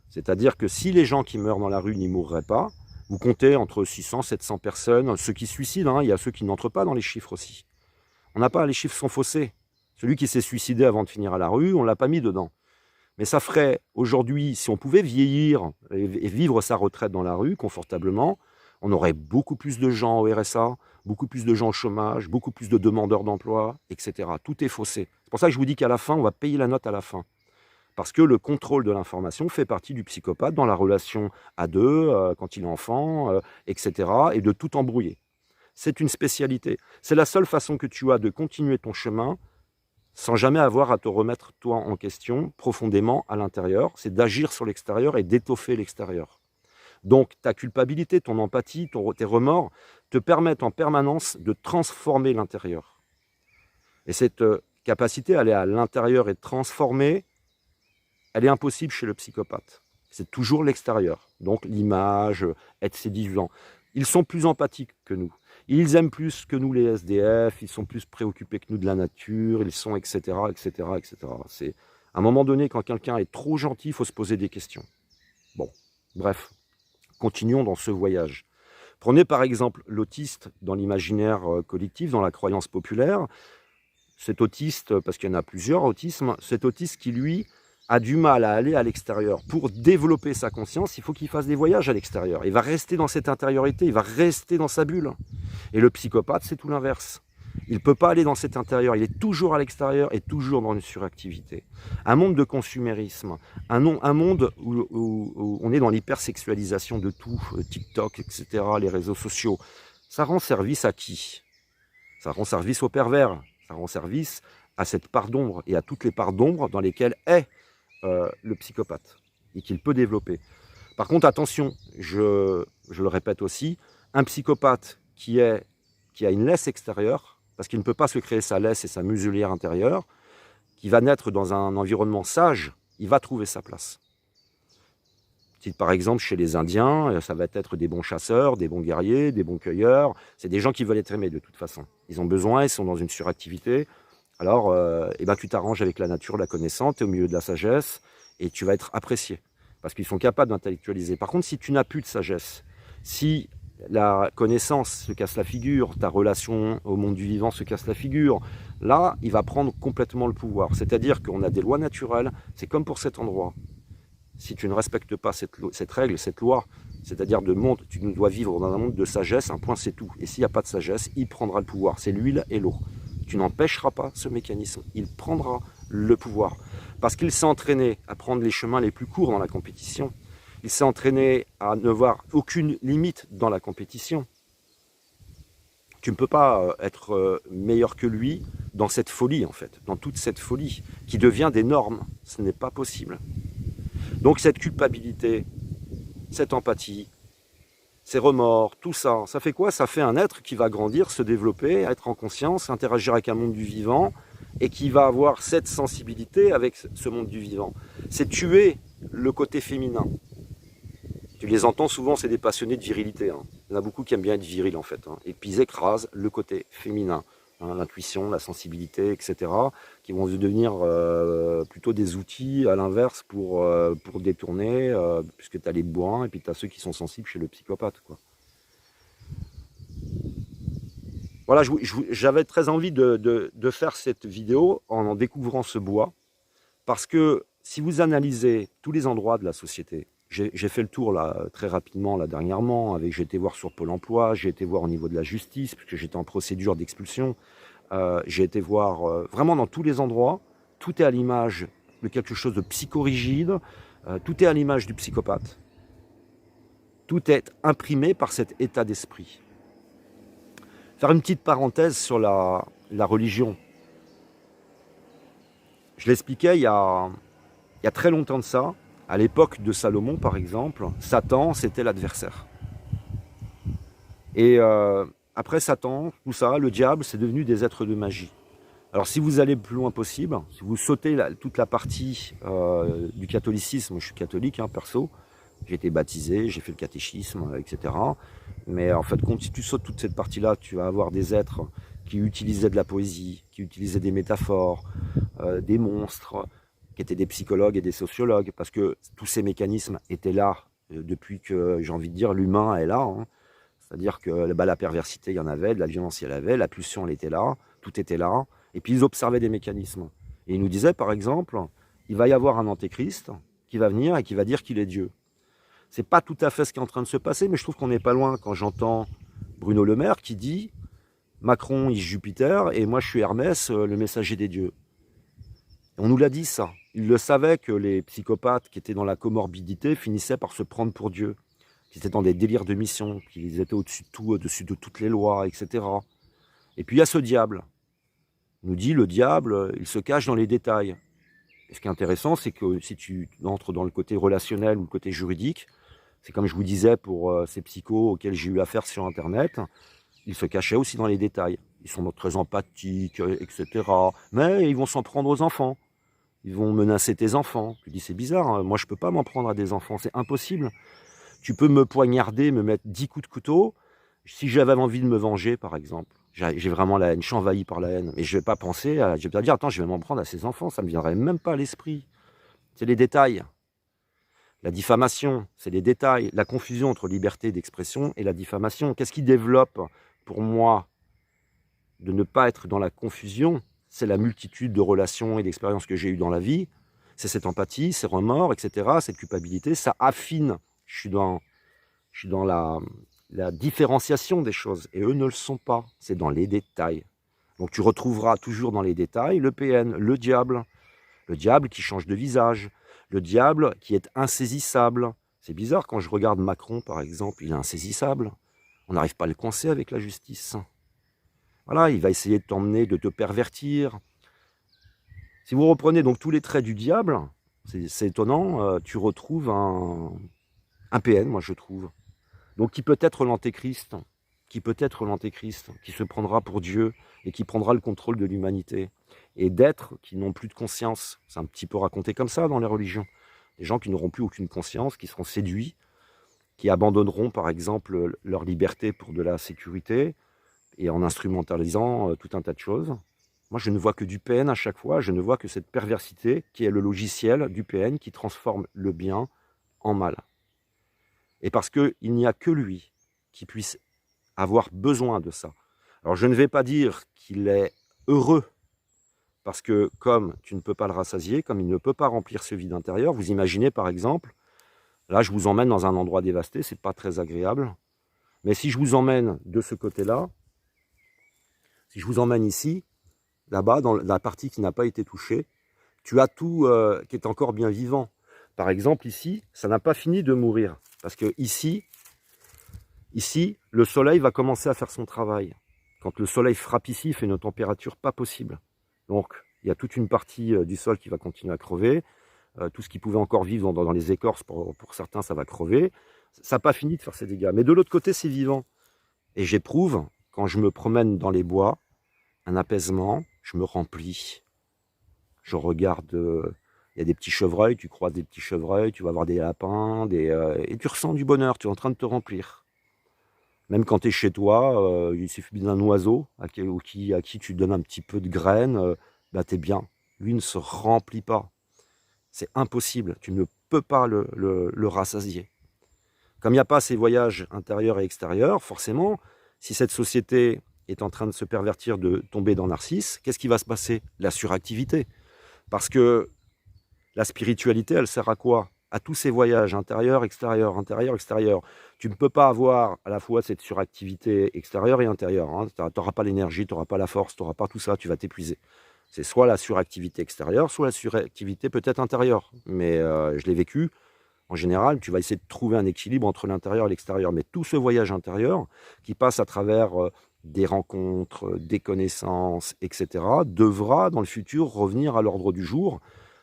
C'est-à-dire que si les gens qui meurent dans la rue n'y mourraient pas, vous comptez entre 600 et 700 personnes, ceux qui se suicident, il y a ceux qui n'entrent pas dans les chiffres aussi. On n'a pas, les chiffres sont faussés. Celui qui s'est suicidé avant de finir à la rue, on ne l'a pas mis dedans. Mais ça ferait, aujourd'hui, si on pouvait vieillir et vivre sa retraite dans la rue, confortablement, on aurait beaucoup plus de gens au RSA, beaucoup plus de gens au chômage, beaucoup plus de demandeurs d'emploi, etc. Tout est faussé. C'est pour ça que je vous dis qu'à la fin, on va payer la note à la fin. Parce que le contrôle de l'information fait partie du psychopathe dans la relation à deux, quand il est enfant, etc. et de tout embrouiller. C'est une spécialité. C'est la seule façon que tu as de continuer ton chemin sans jamais avoir à te remettre toi en question profondément à l'intérieur. C'est d'agir sur l'extérieur et d'étoffer l'extérieur. Donc ta culpabilité, ton empathie, tes remords te permettent en permanence de transformer l'intérieur. Et cette capacité à aller à l'intérieur et de transformer, elle est impossible chez le psychopathe. C'est toujours l'extérieur. Donc l'image, être séduisant. Ils sont plus empathiques que nous. Ils aiment plus que nous les SDF, ils sont plus préoccupés que nous de la nature, ils sont etc. etc. etc. C'est à un moment donné, quand quelqu'un est trop gentil, il faut se poser des questions. Bon, bref, continuons dans ce voyage. Prenez par exemple l'autiste dans l'imaginaire collectif, dans la croyance populaire. Cet autiste, parce qu'il y en a plusieurs autismes, cet autiste qui lui a du mal à aller à l'extérieur. Pour développer sa conscience, il faut qu'il fasse des voyages à l'extérieur. Il va rester dans cette intériorité, il va rester dans sa bulle. Et le psychopathe, c'est tout l'inverse. Il ne peut pas aller dans cet intérieur, il est toujours à l'extérieur et toujours dans une suractivité. Un monde de consumérisme, un monde où on est dans l'hypersexualisation de tout, TikTok, etc., les réseaux sociaux. Ça rend service à qui? Ça rend service aux pervers, ça rend service à cette part d'ombre et à toutes les parts d'ombre dans lesquelles est le psychopathe et qu'il peut développer. Par contre, attention, je le répète aussi, un psychopathe qui a une laisse extérieure, parce qu'il ne peut pas se créer sa laisse et sa muselière intérieure, qui va naître dans un environnement sage, il va trouver sa place. Si par exemple chez les Indiens, ça va être des bons chasseurs, des bons guerriers, des bons cueilleurs, c'est des gens qui veulent être aimés de toute façon. Ils ont besoin, ils sont dans une suractivité. Alors, tu t'arranges avec la nature, la connaissance, tu es au milieu de la sagesse, et tu vas être apprécié, parce qu'ils sont capables d'intellectualiser. Par contre, si tu n'as plus de sagesse, si la connaissance se casse la figure, ta relation au monde du vivant se casse la figure, là, il va prendre complètement le pouvoir. C'est-à-dire qu'on a des lois naturelles, c'est comme pour cet endroit. Si tu ne respectes pas cette règle, cette loi, c'est-à-dire de monde, tu dois vivre dans un monde de sagesse, un point c'est tout. Et s'il n'y a pas de sagesse, il prendra le pouvoir. C'est l'huile et l'eau. Tu n'empêcheras pas ce mécanisme. Il prendra le pouvoir. Parce qu'il s'est entraîné à prendre les chemins les plus courts dans la compétition. Il s'est entraîné à ne voir aucune limite dans la compétition. Tu ne peux pas être meilleur que lui dans cette folie, en fait. Dans toute cette folie qui devient des normes. Ce n'est pas possible. Donc cette culpabilité, cette empathie, ces remords, tout ça, ça fait quoi? Ça fait un être qui va grandir, se développer, être en conscience, interagir avec un monde du vivant et qui va avoir cette sensibilité avec ce monde du vivant. C'est tuer le côté féminin. Tu les entends souvent, c'est des passionnés de virilité. Hein. Il y en a beaucoup qui aiment bien être viril en fait. Hein. Et puis ils écrasent le côté féminin. Hein, l'intuition, la sensibilité, etc., qui vont devenir plutôt des outils à l'inverse pour détourner, puisque tu as les bourrins et puis tu as ceux qui sont sensibles chez le psychopathe. Quoi. Voilà, j'avais très envie de faire cette vidéo en découvrant ce bois, parce que si vous analysez tous les endroits de la société, j'ai fait le tour là très rapidement là dernièrement, j'ai été voir sur Pôle emploi, j'ai été voir au niveau de la justice, puisque j'étais en procédure d'expulsion, j'ai été voir vraiment dans tous les endroits, tout est à l'image de quelque chose de psychorigide, tout est à l'image du psychopathe. Tout est imprimé par cet état d'esprit. Faire une petite parenthèse sur la religion. Je l'expliquais il y a très longtemps de ça. À l'époque de Salomon, par exemple, Satan, c'était l'adversaire. Et après Satan, tout ça, le diable, c'est devenu des êtres de magie. Alors si vous allez le plus loin possible, si vous sautez toute la partie du catholicisme, je suis catholique, hein, perso, j'ai été baptisé, j'ai fait le catéchisme, etc. Mais en fait, si tu sautes toute cette partie-là, tu vas avoir des êtres qui utilisaient de la poésie, qui utilisaient des métaphores, des monstres, qui étaient des psychologues et des sociologues, parce que tous ces mécanismes étaient là depuis que, j'ai envie de dire, l'humain est là. Hein. C'est-à-dire que la perversité, il y en avait, de la violence, il y en avait, la pulsion, elle était là, tout était là. Et puis ils observaient des mécanismes. Et ils nous disaient, par exemple, il va y avoir un antéchrist qui va venir et qui va dire qu'il est Dieu. C'est pas tout à fait ce qui est en train de se passer, mais je trouve qu'on n'est pas loin quand j'entends Bruno Le Maire qui dit Macron est Jupiter et moi je suis Hermès, le messager des dieux. Et on nous l'a dit ça. Il le savait que les psychopathes qui étaient dans la comorbidité finissaient par se prendre pour Dieu, qu'ils étaient dans des délires de mission, qu'ils étaient au-dessus de tout, au-dessus de toutes les lois, etc. Et puis il y a ce diable. Il nous dit le diable, il se cache dans les détails. Et ce qui est intéressant, c'est que si tu entres dans le côté relationnel ou le côté juridique, C'est comme je vous disais pour ces psychos auxquels j'ai eu affaire sur Internet, ils se cachaient aussi dans les détails. Ils sont très empathiques, etc. Mais ils vont s'en prendre aux enfants. Ils vont menacer tes enfants. Tu dis, c'est bizarre, hein. Moi je peux pas m'en prendre à des enfants, c'est impossible. Tu peux me poignarder, me mettre 10 coups de couteau. Si j'avais envie de me venger, par exemple, j'ai vraiment la haine, je suis envahi par la haine. Mais je vais pas penser je vais pas dire, attends, je vais m'en prendre à ces enfants, ça me viendrait même pas à l'esprit. C'est les détails. La diffamation, c'est les détails. La confusion entre liberté d'expression et la diffamation. Qu'est-ce qui développe pour moi de ne pas être dans la confusion? C'est la multitude de relations et d'expériences que j'ai eues dans la vie. C'est cette empathie, ces remords, etc., cette culpabilité. Ça affine. Je suis dans la différenciation des choses. Et eux ne le sont pas. C'est dans les détails. Donc tu retrouveras toujours dans les détails le PN, le diable qui change de visage, le diable qui est insaisissable. C'est bizarre, quand je regarde Macron, par exemple, il est insaisissable. On n'arrive pas à le coincer avec la justice. Voilà, il va essayer de t'emmener, de te pervertir. Si vous reprenez donc tous les traits du diable, c'est étonnant, tu retrouves un PN, moi je trouve. Donc qui peut être l'antéchrist, qui se prendra pour Dieu et qui prendra le contrôle de l'humanité. Et d'êtres qui n'ont plus de conscience. C'est un petit peu raconté comme ça dans les religions. Des gens qui n'auront plus aucune conscience, qui seront séduits, qui abandonneront par exemple leur liberté pour de la sécurité, et en instrumentalisant tout un tas de choses. Moi je ne vois que du PN à chaque fois, je ne vois que cette perversité qui est le logiciel du PN qui transforme le bien en mal. Et parce qu'il n'y a que lui qui puisse avoir besoin de ça. Alors je ne vais pas dire qu'il est heureux, parce que comme tu ne peux pas le rassasier, comme il ne peut pas remplir ce vide intérieur, vous imaginez par exemple, là je vous emmène dans un endroit dévasté, c'est pas très agréable, mais si je vous emmène de ce côté-là, si je vous emmène ici, là-bas, dans la partie qui n'a pas été touchée, tu as tout qui est encore bien vivant. Par exemple ici, ça n'a pas fini de mourir, parce que ici, le soleil va commencer à faire son travail. Quand le soleil frappe ici, il fait une température pas possible. Donc, il y a toute une partie du sol qui va continuer à crever. Tout ce qui pouvait encore vivre dans les écorces, pour certains, ça va crever. Ça n'a pas fini de faire ses dégâts. Mais de l'autre côté, c'est vivant. Et j'éprouve, quand je me promène dans les bois, un apaisement, je me remplis. Je regarde, il y a des petits chevreuils, tu croises des petits chevreuils, tu vas voir des lapins, et tu ressens du bonheur, tu es en train de te remplir. Même quand tu es chez toi, il suffit d'un oiseau à qui tu donnes un petit peu de graines, bah tu es bien. Lui ne se remplit pas. C'est impossible, tu ne peux pas le rassasier. Comme il n'y a pas ces voyages intérieurs et extérieurs, forcément, si cette société est en train de se pervertir, de tomber dans Narcisse, qu'est-ce qui va se passer? La suractivité. Parce que la spiritualité, elle sert à quoi? À tous ces voyages intérieur, extérieur, intérieur, extérieur. Tu ne peux pas avoir à la fois cette suractivité extérieure et intérieure. Hein. Tu n'auras pas l'énergie, tu n'auras pas la force, tu n'auras pas tout ça, tu vas t'épuiser. C'est soit la suractivité extérieure, soit la suractivité peut-être intérieure. Mais je l'ai vécu. En général, tu vas essayer de trouver un équilibre entre l'intérieur et l'extérieur. Mais tout ce voyage intérieur, qui passe à travers des rencontres, des connaissances, etc., devra dans le futur revenir à l'ordre du jour,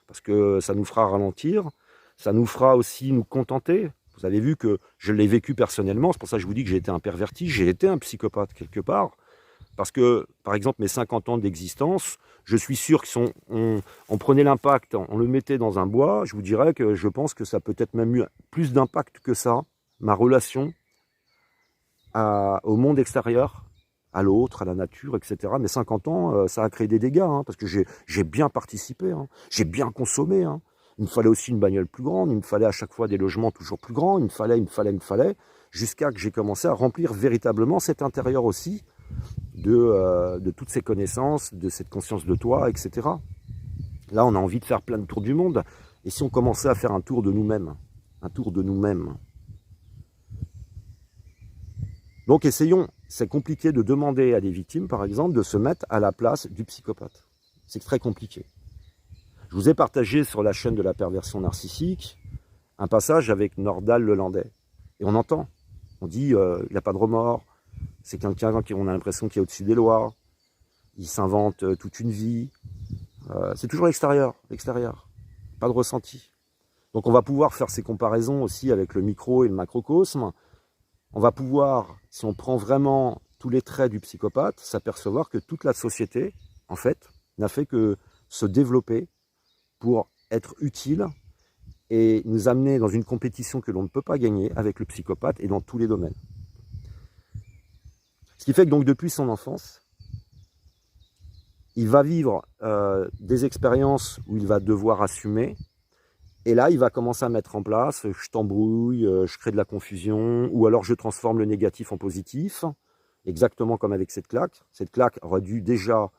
parce que ça nous fera ralentir, ça nous fera aussi nous contenter. Vous avez vu que je l'ai vécu personnellement, c'est pour ça que je vous dis que j'ai été un perverti, j'ai été un psychopathe quelque part, parce que, par exemple, mes 50 ans d'existence, je suis sûr que si on prenait l'impact, on le mettait dans un bois, je vous dirais que je pense que ça a peut-être même eu plus d'impact que ça, ma relation au monde extérieur, à l'autre, à la nature, etc. Mais 50 ans, ça a créé des dégâts, hein, parce que j'ai bien participé, hein, j'ai bien consommé. Hein. Il me fallait aussi une bagnole plus grande, il me fallait à chaque fois des logements toujours plus grands, il me fallait, jusqu'à que j'ai commencé à remplir véritablement cet intérieur aussi de toutes ces connaissances, de cette conscience de toi, etc. Là, on a envie de faire plein de tours du monde, et si on commençait à faire un tour de nous-mêmes, Donc essayons, c'est compliqué de demander à des victimes, par exemple, de se mettre à la place du psychopathe. C'est très compliqué. Je vous ai partagé sur la chaîne de la perversion narcissique un passage avec Nordal Lelandais. Et on entend, on dit, il n'a pas de remords, c'est quelqu'un qui on a l'impression qu'il est au-dessus des lois, il s'invente toute une vie. C'est toujours l'extérieur, pas de ressenti. Donc on va pouvoir faire ces comparaisons aussi avec le micro et le macrocosme. On va pouvoir, si on prend vraiment tous les traits du psychopathe, s'apercevoir que toute la société, en fait, n'a fait que se développer pour être utile et nous amener dans une compétition que l'on ne peut pas gagner avec le psychopathe et dans tous les domaines. Ce qui fait que donc depuis son enfance, il va vivre des expériences où il va devoir assumer. Et là, il va commencer à mettre en place, je t'embrouille, je crée de la confusion, ou alors je transforme le négatif en positif, exactement comme avec cette claque. Cette claque aurait dû déjà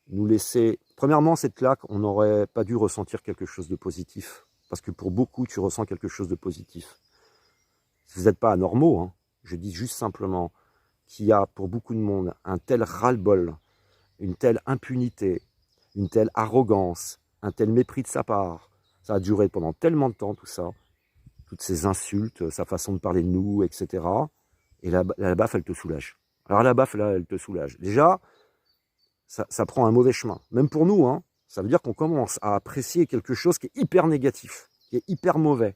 nous laisser... Premièrement, cette claque, on n'aurait pas dû ressentir quelque chose de positif, parce que pour beaucoup, tu ressens quelque chose de positif. Vous n'êtes pas anormaux, hein. Je dis juste simplement qu'il y a pour beaucoup de monde un tel ras-le-bol, une telle impunité, une telle arrogance, un tel mépris de sa part. Ça a duré pendant tellement de temps, tout ça. Toutes ces insultes, sa façon de parler de nous, etc. Et la baffe, elle te soulage. Alors la baffe, là, elle te soulage. Déjà, ça prend un mauvais chemin. Même pour nous, hein. Ça veut dire qu'on commence à apprécier quelque chose qui est hyper négatif, qui est hyper mauvais.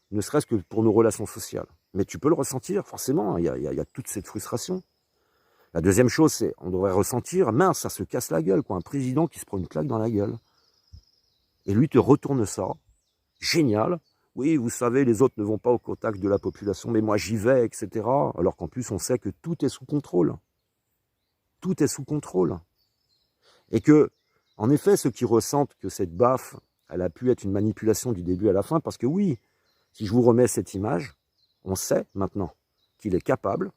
Ne serait-ce que pour nos relations sociales. Mais tu peux le ressentir, forcément. Il y a toute cette frustration. La deuxième chose, c'est on devrait ressentir, mince, ça se casse la gueule, quoi. Un président qui se prend une claque dans la gueule. Et lui te retourne ça. Génial. Oui, vous savez, les autres ne vont pas au contact de la population, mais moi j'y vais, etc. Alors qu'en plus, on sait que tout est sous contrôle. Tout est sous contrôle. Et que, en effet, ceux qui ressentent que cette baffe, elle a pu être une manipulation du début à la fin, parce que oui, si je vous remets cette image, on sait maintenant qu'il est capable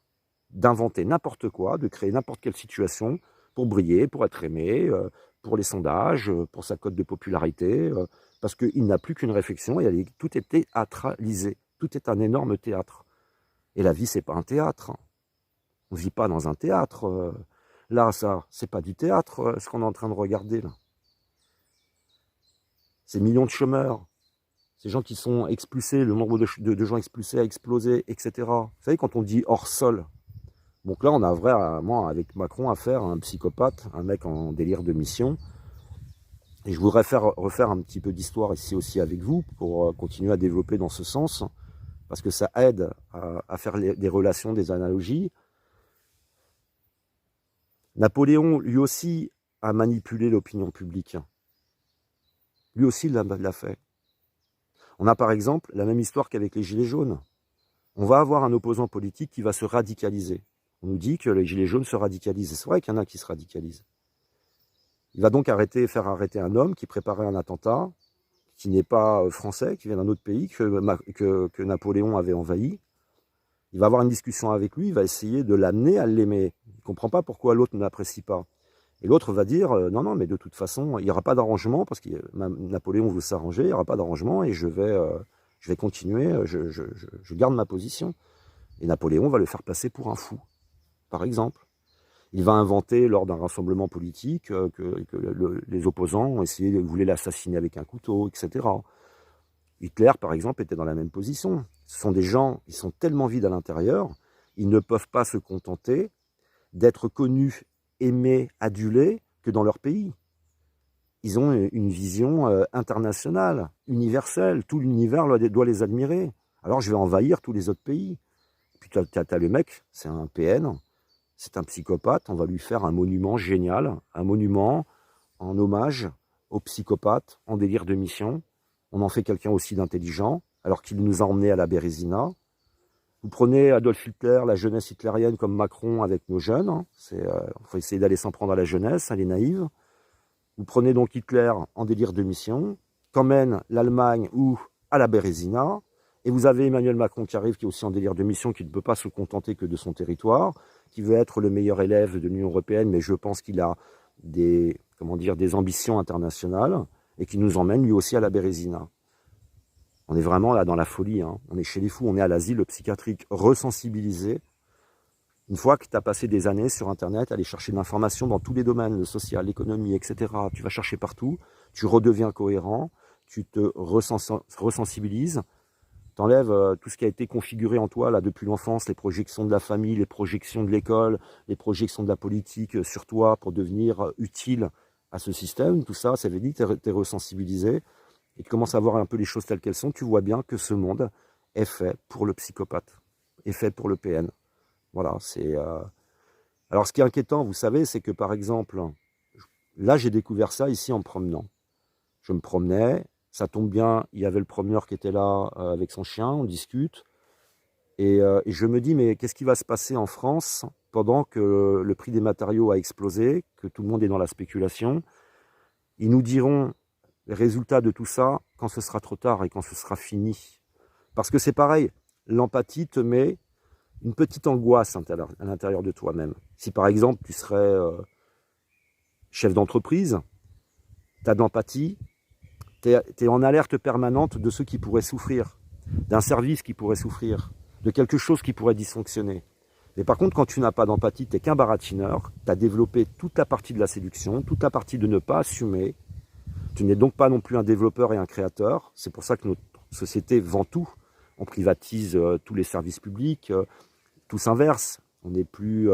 d'inventer n'importe quoi, de créer n'importe quelle situation pour briller, pour être aimé, pour les sondages, pour sa cote de popularité, parce qu'il n'a plus qu'une réflexion et tout est théâtralisé. Tout est un énorme théâtre. Et la vie, c'est pas un théâtre. On ne vit pas dans un théâtre. Là, ça, c'est pas du théâtre, ce qu'on est en train de regarder, là. Ces millions de chômeurs, ces gens qui sont expulsés, le nombre de gens expulsés a explosé, etc. Vous savez, quand on dit hors sol, donc là, on a vraiment, avec Macron, affaire à un psychopathe, un mec en délire de mission. Et je voudrais refaire un petit peu d'histoire ici aussi avec vous, pour continuer à développer dans ce sens, parce que ça aide à faire des relations, des analogies. Napoléon, lui aussi, a manipulé l'opinion publique. Lui aussi, il l'a fait. On a par exemple la même histoire qu'avec les Gilets jaunes. On va avoir un opposant politique qui va se radicaliser. On nous dit que les Gilets jaunes se radicalisent. C'est vrai qu'il y en a qui se radicalisent. Il va donc faire arrêter un homme qui préparait un attentat, qui n'est pas français, qui vient d'un autre pays, que Napoléon avait envahi. Il va avoir une discussion avec lui, il va essayer de l'amener à l'aimer. Il ne comprend pas pourquoi l'autre ne l'apprécie pas. Et l'autre va dire, non, non, mais de toute façon, il n'y aura pas d'arrangement, parce que Napoléon veut s'arranger, il n'y aura pas d'arrangement, et je vais continuer, je garde ma position. Et Napoléon va le faire passer pour un fou, par exemple. Il va inventer, lors d'un rassemblement politique, que les opposants voulaient l'assassiner avec un couteau, etc. Hitler, par exemple, était dans la même position. Ce sont des gens, ils sont tellement vides à l'intérieur, ils ne peuvent pas se contenter d'être connus, aimés, adulés que dans leur pays. Ils ont une vision internationale, universelle. Tout l'univers doit les admirer. Alors je vais envahir tous les autres pays. Puis tu as le mec, c'est un PN, c'est un psychopathe, on va lui faire un monument génial, un monument en hommage au psychopathe en délire de mission. On en fait quelqu'un aussi d'intelligent, alors qu'il nous a emmenés à la Bérésina. Vous prenez Adolf Hitler, la jeunesse hitlérienne, comme Macron avec nos jeunes. Hein. Faut essayer d'aller s'en prendre à la jeunesse, elle est naïve. Vous prenez donc Hitler en délire de mission, qu'emmène l'Allemagne ou à la Bérésina. Et vous avez Emmanuel Macron qui arrive, qui est aussi en délire de mission, qui ne peut pas se contenter que de son territoire, qui veut être le meilleur élève de l'Union européenne, mais je pense qu'il a des ambitions internationales, et qui nous emmène lui aussi à la Bérésina. On est vraiment là dans la folie, hein. On est chez les fous, on est à l'asile psychiatrique, resensibilisé. Une fois que tu as passé des années sur Internet, aller chercher de l'information dans tous les domaines, le social, l'économie, etc. Tu vas chercher partout, tu redeviens cohérent, tu te resensibilises, tu enlèves tout ce qui a été configuré en toi là depuis l'enfance, les projections de la famille, les projections de l'école, les projections de la politique sur toi pour devenir utile à ce système. Tout ça, ça veut dire que tu es resensibilisé. et tu commences à voir un peu les choses telles qu'elles sont, tu vois bien que ce monde est fait pour le psychopathe, est fait pour le PN. Voilà, c'est... Alors, ce qui est inquiétant, vous savez, c'est que, par exemple, là, j'ai découvert ça ici en me promenant. Je me promenais, ça tombe bien, il y avait le promeneur qui était là avec son chien, on discute, et je me dis, mais qu'est-ce qui va se passer en France pendant que le prix des matériaux a explosé, que tout le monde est dans la spéculation? Ils nous diront les résultats de tout ça quand ce sera trop tard et quand ce sera fini. Parce que c'est pareil, l'empathie te met une petite angoisse à l'intérieur de toi-même. Si par exemple tu serais chef d'entreprise, tu as de l'empathie, tu es en alerte permanente de ceux qui pourraient souffrir, d'un service qui pourrait souffrir, de quelque chose qui pourrait dysfonctionner. Mais par contre, quand tu n'as pas d'empathie, tu n'es qu'un baratineur, tu as développé toute la partie de la séduction, toute la partie de ne pas assumer. Tu n'es donc pas non plus un développeur et un créateur. C'est pour ça que notre société vend tout. On privatise tous les services publics, tout s'inverse. On n'est plus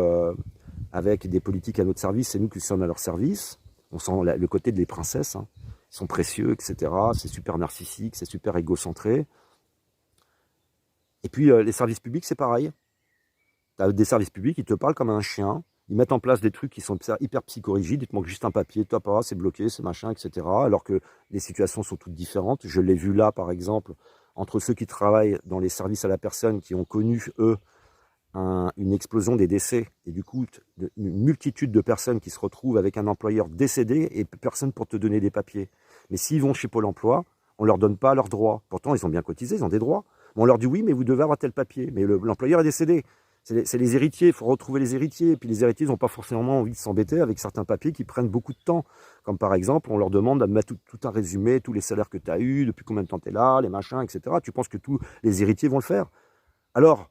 avec des politiques à notre service, c'est nous qui sommes à leur service. On sent le côté des princesses, hein. Ils sont précieux, etc. C'est super narcissique, c'est super égocentré. Et puis les services publics, c'est pareil. Tu as des services publics, ils te parlent comme un chien. Ils mettent en place des trucs qui sont hyper psychorigides. Il te manque juste un papier, top, c'est bloqué, c'est machin, etc. Alors que les situations sont toutes différentes. Je l'ai vu là, par exemple, entre ceux qui travaillent dans les services à la personne, qui ont connu, eux, une explosion des décès. Et du coup, une multitude de personnes qui se retrouvent avec un employeur décédé et personne pour te donner des papiers. Mais s'ils vont chez Pôle emploi, on ne leur donne pas leurs droits. Pourtant, ils ont bien cotisé, ils ont des droits. Mais on leur dit oui, mais vous devez avoir tel papier. Mais l'employeur est décédé. C'est les héritiers, il faut retrouver les héritiers. Et puis les héritiers, ils n'ont pas forcément envie de s'embêter avec certains papiers qui prennent beaucoup de temps. Comme par exemple, on leur demande de mettre tout un résumé, tous les salaires que tu as eus, depuis combien de temps tu es là, les machins, etc. Tu penses que tous les héritiers vont le faire? Alors,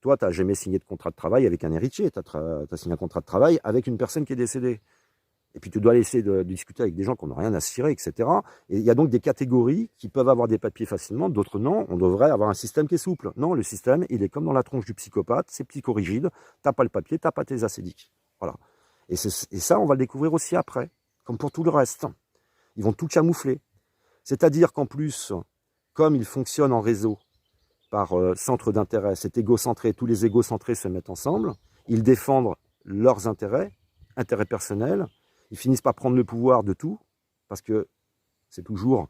toi, tu n'as jamais signé de contrat de travail avec un héritier. Tu as signé un contrat de travail avec une personne qui est décédée. Et puis tu dois essayer de discuter avec des gens qui n'ont rien à cirer, etc. Et il y a donc des catégories qui peuvent avoir des papiers facilement, d'autres non. On devrait avoir un système qui est souple. Non, le système, il est comme dans la tronche du psychopathe, c'est psychorigide. Tu n'as pas le papier, tu n'as pas tes acédiques. Voilà. Et ça, on va le découvrir aussi après, comme pour tout le reste. Ils vont tout camoufler. C'est-à-dire qu'en plus, comme ils fonctionnent en réseau, par centre d'intérêt, c'est égocentré, tous les égocentrés se mettent ensemble, ils défendent leurs intérêts personnels. Ils finissent par prendre le pouvoir de tout, parce que c'est toujours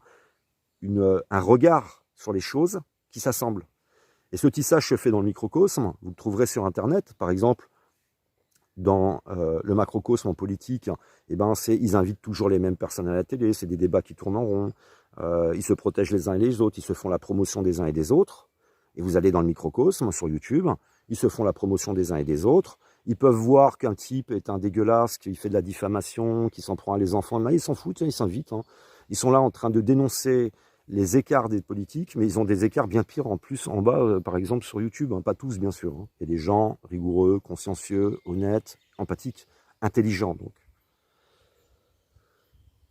un regard sur les choses qui s'assemblent. Et ce tissage se fait dans le microcosme, vous le trouverez sur Internet, par exemple, dans le macrocosme en politique, eh ben, ils invitent toujours les mêmes personnes à la télé, c'est des débats qui tournent en rond, ils se protègent les uns et les autres, ils se font la promotion des uns et des autres, et vous allez dans le microcosme sur YouTube, ils se font la promotion des uns et des autres. Ils peuvent voir qu'un type est un dégueulasse, qu'il fait de la diffamation, qu'il s'en prend à les enfants. Mais ils s'en foutent, ils s'invitent. Hein. Ils sont là en train de dénoncer les écarts des politiques, mais ils ont des écarts bien pires en plus en bas, par exemple sur YouTube. Hein. Pas tous, bien sûr. Hein. Il y a des gens rigoureux, consciencieux, honnêtes, empathiques, intelligents. Donc.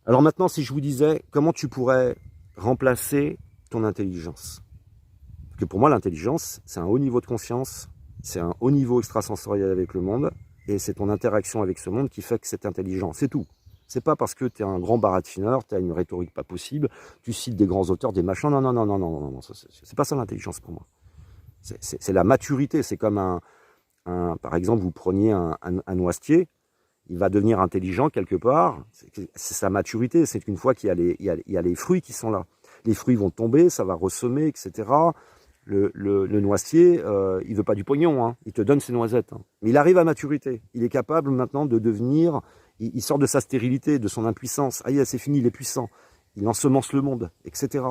Alors maintenant, si je vous disais, comment tu pourrais remplacer ton intelligence? Parce que pour moi, l'intelligence, c'est un haut niveau de conscience, c'est un haut niveau extrasensoriel avec le monde, et c'est ton interaction avec ce monde qui fait que c'est intelligent, c'est tout. C'est pas parce que tu es un grand baratineur, tu as une rhétorique pas possible, tu cites des grands auteurs, des machins, non, non, non, non, non, non, non, c'est pas ça l'intelligence pour moi. C'est la maturité, c'est comme par exemple, vous preniez un noisetier, il va devenir intelligent quelque part, c'est sa maturité, c'est qu'une fois qu'il y a les fruits qui sont là, les fruits vont tomber, ça va ressemer, etc., le noisetier, il veut pas du pognon, hein. Il te donne ses noisettes. Hein. Mais il arrive à maturité. Il est capable maintenant de devenir, il sort de sa stérilité, de son impuissance. Ah, c'est fini, il est puissant. Il ensemence le monde, etc.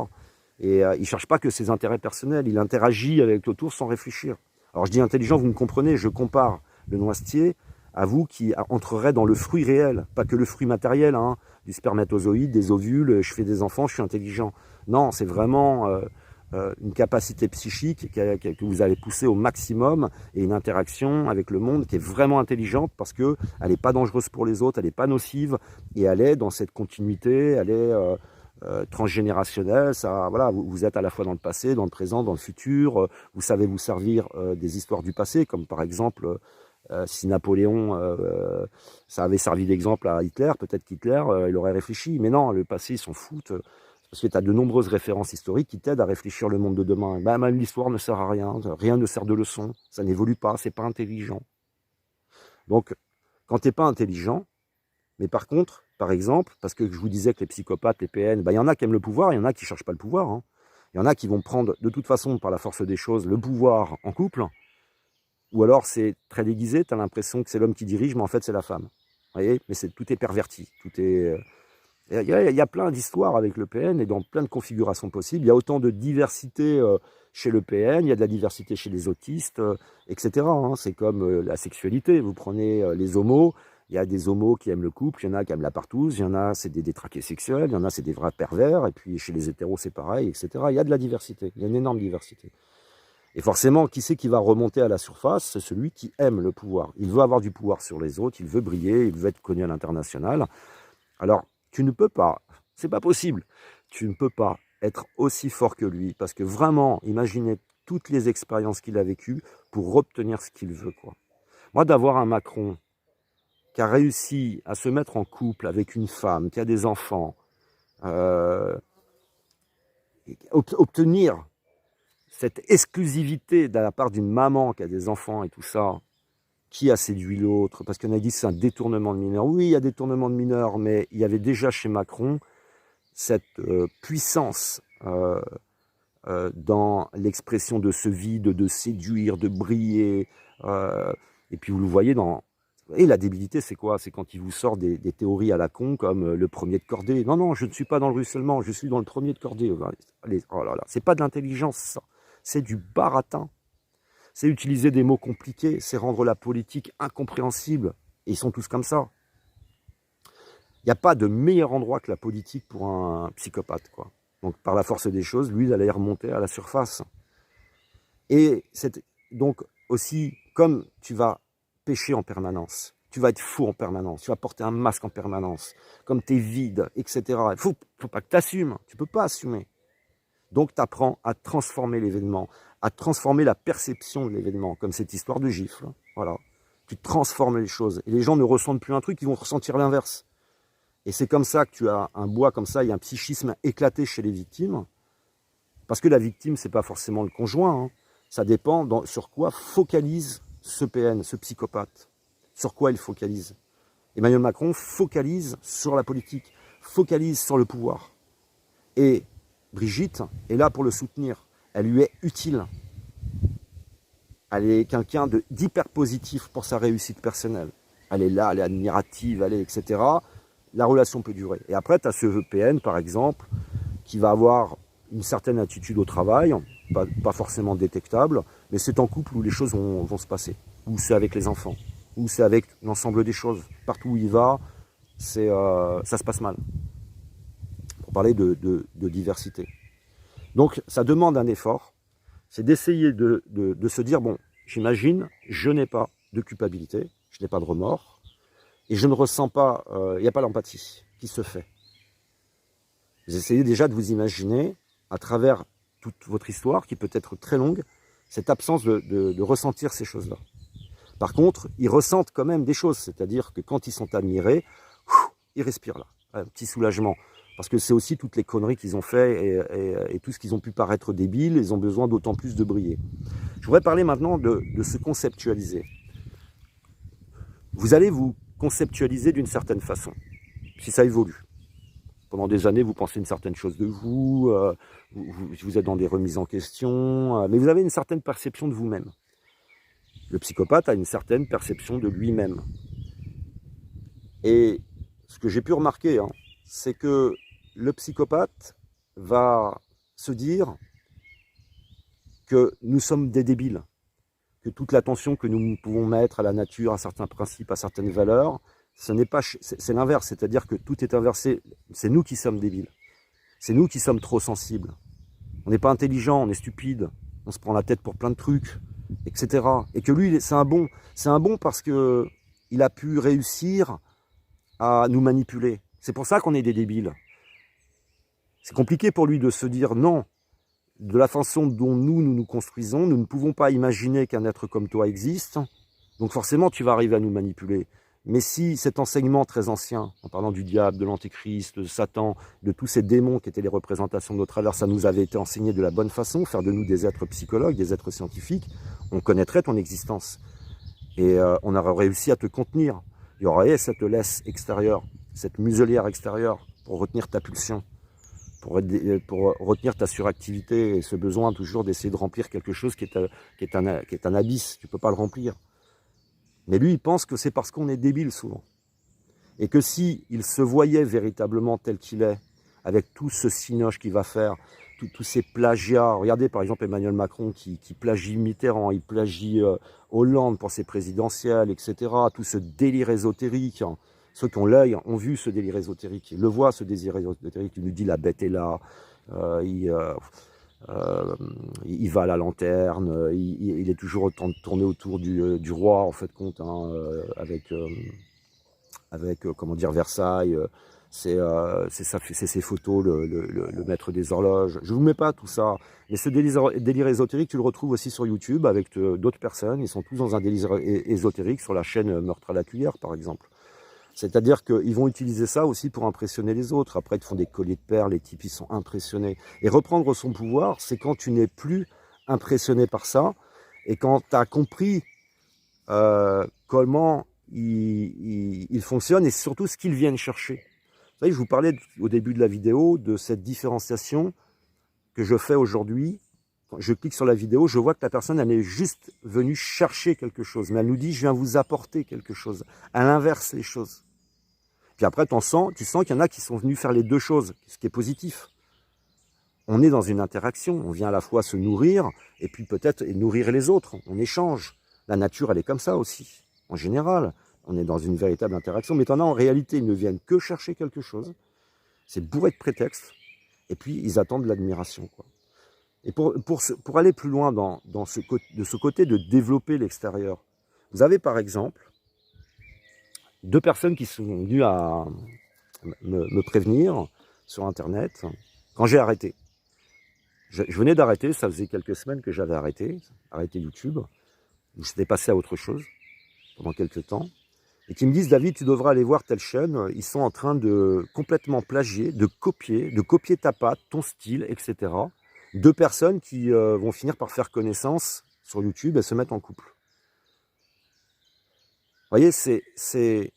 Et il cherche pas que ses intérêts personnels. Il interagit avec l'autour sans réfléchir. Alors je dis intelligent, vous me comprenez, je compare le noisetier à vous qui entrerait dans le fruit réel, pas que le fruit matériel, hein, du spermatozoïde, des ovules, je fais des enfants, je suis intelligent. Non, c'est vraiment une capacité psychique que vous allez pousser au maximum et une interaction avec le monde qui est vraiment intelligente parce qu'elle n'est pas dangereuse pour les autres, elle n'est pas nocive et elle est dans cette continuité, elle est transgénérationnelle. Ça, voilà, vous êtes à la fois dans le passé, dans le présent, dans le futur, vous savez vous servir des histoires du passé, comme par exemple si Napoléon, ça avait servi d'exemple à Hitler, peut-être qu'Hitler, il aurait réfléchi, mais non, le passé, ils s'en foutent. Parce que tu as de nombreuses références historiques qui t'aident à réfléchir le monde de demain. Ben, même l'histoire ne sert à rien, rien ne sert de leçon, ça n'évolue pas, c'est pas intelligent. Donc, quand tu n'es pas intelligent, mais par contre, par exemple, parce que je vous disais que les psychopathes, les PN, ben, y en a qui aiment le pouvoir, il y en a qui ne cherchent pas le pouvoir. Hein. Il y en a qui vont prendre, de toute façon, par la force des choses, le pouvoir en couple, ou alors c'est très déguisé, tu as l'impression que c'est l'homme qui dirige, mais en fait c'est la femme. Vous voyez, mais tout est perverti, tout est... Il y a plein d'histoires avec le PN et dans plein de configurations possibles. Il y a autant de diversité chez le PN, il y a de la diversité chez les autistes, etc. Hein. C'est comme la sexualité. Vous prenez les homos, il y a des homos qui aiment le couple, il y en a qui aiment la partouze, il y en a c'est des détraqués sexuels, il y en a c'est des vrais pervers, et puis chez les hétéros c'est pareil, etc. Il y a de la diversité, il y a une énorme diversité. Et forcément, qui c'est qui va remonter à la surface? C'est celui qui aime le pouvoir. Il veut avoir du pouvoir sur les autres, il veut briller, il veut être connu à l'international. Alors, tu ne peux pas, c'est pas possible, tu ne peux pas être aussi fort que lui, parce que vraiment, imaginez toutes les expériences qu'il a vécues pour obtenir ce qu'il veut, quoi. Moi, d'avoir un Macron qui a réussi à se mettre en couple avec une femme, qui a des enfants, obtenir cette exclusivité de la part d'une maman qui a des enfants et tout ça, qui a séduit l'autre, parce qu'on a dit que c'est un détournement de mineurs. Oui, il y a détournement de mineurs, mais il y avait déjà chez Macron cette puissance dans l'expression de ce vide, de séduire, de briller. Et puis vous le voyez dans... Et la débilité, c'est quoi? C'est quand il vous sort des théories à la con, comme le premier de cordée. Non, non, je ne suis pas dans le ruissellement, je suis dans le premier de cordée. Allez, oh là là, c'est pas de l'intelligence, ça. C'est du baratin. C'est utiliser des mots compliqués, c'est rendre la politique incompréhensible. Et ils sont tous comme ça. Il n'y a pas de meilleur endroit que la politique pour un psychopathe, quoi. Donc, par la force des choses, lui, il allait remonter à la surface. Et c'est donc aussi, comme tu vas pécher en permanence, tu vas être fou en permanence, tu vas porter un masque en permanence, comme tu es vide, etc. Il faut pas que tu assumes, tu ne peux pas assumer. Donc, tu apprends à transformer l'événement, à transformer la perception de l'événement, comme cette histoire de gifle. Voilà. Tu transformes les choses. Et les gens ne ressentent plus un truc, ils vont ressentir l'inverse. Et c'est comme ça que tu as un bois comme ça, il y a un psychisme éclaté chez les victimes. Parce que la victime, ce n'est pas forcément le conjoint. Hein. Ça dépend sur quoi focalise ce PN, ce psychopathe. Sur quoi il focalise. Emmanuel Macron focalise sur la politique, focalise sur le pouvoir. Et Brigitte est là pour le soutenir. Elle lui est utile. Elle est quelqu'un d'hyper positif pour sa réussite personnelle. Elle est là, elle est admirative, elle est, etc. La relation peut durer. Et après, tu as ce PN, par exemple, qui va avoir une certaine attitude au travail, pas forcément détectable, mais c'est en couple où les choses vont se passer. Ou c'est avec les enfants, ou c'est avec l'ensemble des choses. Partout où il va, ça se passe mal. Pour parler de diversité. Donc, ça demande un effort, c'est d'essayer de se dire, bon, j'imagine, je n'ai pas de culpabilité, je n'ai pas de remords, et je ne ressens pas, il n'y a pas l'empathie qui se fait. Vous essayez déjà de vous imaginer, à travers toute votre histoire, qui peut être très longue, cette absence de ressentir ces choses-là. Par contre, ils ressentent quand même des choses, c'est-à-dire que quand ils sont admirés, ils respirent là, un petit soulagement. Parce que c'est aussi toutes les conneries qu'ils ont fait et tout ce qu'ils ont pu paraître débiles, ils ont besoin d'autant plus de briller. Je voudrais parler maintenant de se conceptualiser. Vous allez vous conceptualiser d'une certaine façon, si ça évolue. Pendant des années, vous pensez une certaine chose de vous, vous êtes dans des remises en question, mais vous avez une certaine perception de vous-même. Le psychopathe a une certaine perception de lui-même. Et ce que j'ai pu remarquer, hein, c'est que le psychopathe va se dire que nous sommes des débiles, que toute l'attention que nous pouvons mettre à la nature, à certains principes, à certaines valeurs, ce n'est pas, c'est l'inverse, c'est-à-dire que tout est inversé. C'est nous qui sommes débiles. C'est nous qui sommes trop sensibles. On n'est pas intelligent, on est stupide, on se prend la tête pour plein de trucs, etc. Et que lui, c'est un bon. C'est un bon parce que il a pu réussir à nous manipuler. C'est pour ça qu'on est des débiles. C'est compliqué pour lui de se dire non. De la façon dont nous construisons, nous ne pouvons pas imaginer qu'un être comme toi existe. Donc forcément, tu vas arriver à nous manipuler. Mais si cet enseignement très ancien, en parlant du diable, de l'antéchrist, de Satan, de tous ces démons qui étaient les représentations de nos travers, ça nous avait été enseigné de la bonne façon, faire de nous des êtres psychologues, des êtres scientifiques, on connaîtrait ton existence. Et on aurait réussi à te contenir. Il y aurait cette laisse extérieure, cette muselière extérieure pour retenir ta pulsion, pour retenir ta suractivité et ce besoin toujours d'essayer de remplir quelque chose qui est un abysse. Tu ne peux pas le remplir. Mais lui, il pense que c'est parce qu'on est débile souvent. Et que si il se voyait véritablement tel qu'il est, avec tout ce cinoche qu'il va faire, tous ces plagiats. Regardez par exemple Emmanuel Macron qui plagie Mitterrand, il plagie Hollande pour ses présidentielles, etc. Tout ce délire ésotérique. Hein. Ceux qui ont l'œil ont vu ce délire ésotérique, ils le voient ce désir ésotérique, il nous dit la bête est là, il va à la lanterne, il est toujours autant de tourner autour du roi en fait compte, hein, avec comment dire Versailles, c'est ses photos, le maître des horloges. Je vous mets pas tout ça, mais ce délire ésotérique, tu le retrouves aussi sur YouTube avec d'autres personnes, ils sont tous dans un délire ésotérique sur la chaîne Meurtre à la cuillère par exemple. C'est-à-dire qu'ils vont utiliser ça aussi pour impressionner les autres. Après, ils te font des colliers de perles, les types, ils sont impressionnés. Et reprendre son pouvoir, c'est quand tu n'es plus impressionné par ça, et quand tu as compris comment il fonctionne, et surtout ce qu'ils viennent chercher. Vous savez, je vous parlais au début de la vidéo de cette différenciation que je fais aujourd'hui. Quand je clique sur la vidéo, je vois que la personne, elle est juste venue chercher quelque chose. Mais elle nous dit, je viens vous apporter quelque chose. Elle inverse les choses. Puis après, tu sens qu'il y en a qui sont venus faire les deux choses, ce qui est positif. On est dans une interaction, on vient à la fois se nourrir, et puis peut-être nourrir les autres, on échange. La nature, elle est comme ça aussi, en général. On est dans une véritable interaction, mais en réalité, ils ne viennent que chercher quelque chose. C'est bourré de prétextes, et puis ils attendent de l'admiration, quoi. Et pour aller plus loin de ce côté de développer l'extérieur, vous avez par exemple deux personnes qui sont venues à me prévenir sur Internet quand j'ai arrêté. Je venais d'arrêter, ça faisait quelques semaines que j'avais arrêté YouTube. J'étais passé à autre chose pendant quelques temps. Et qui me disent, David, tu devrais aller voir telle chaîne, ils sont en train de complètement plagier, de copier ta patte, ton style, etc. Deux personnes qui vont finir par faire connaissance sur YouTube et se mettre en couple. Vous voyez, c'est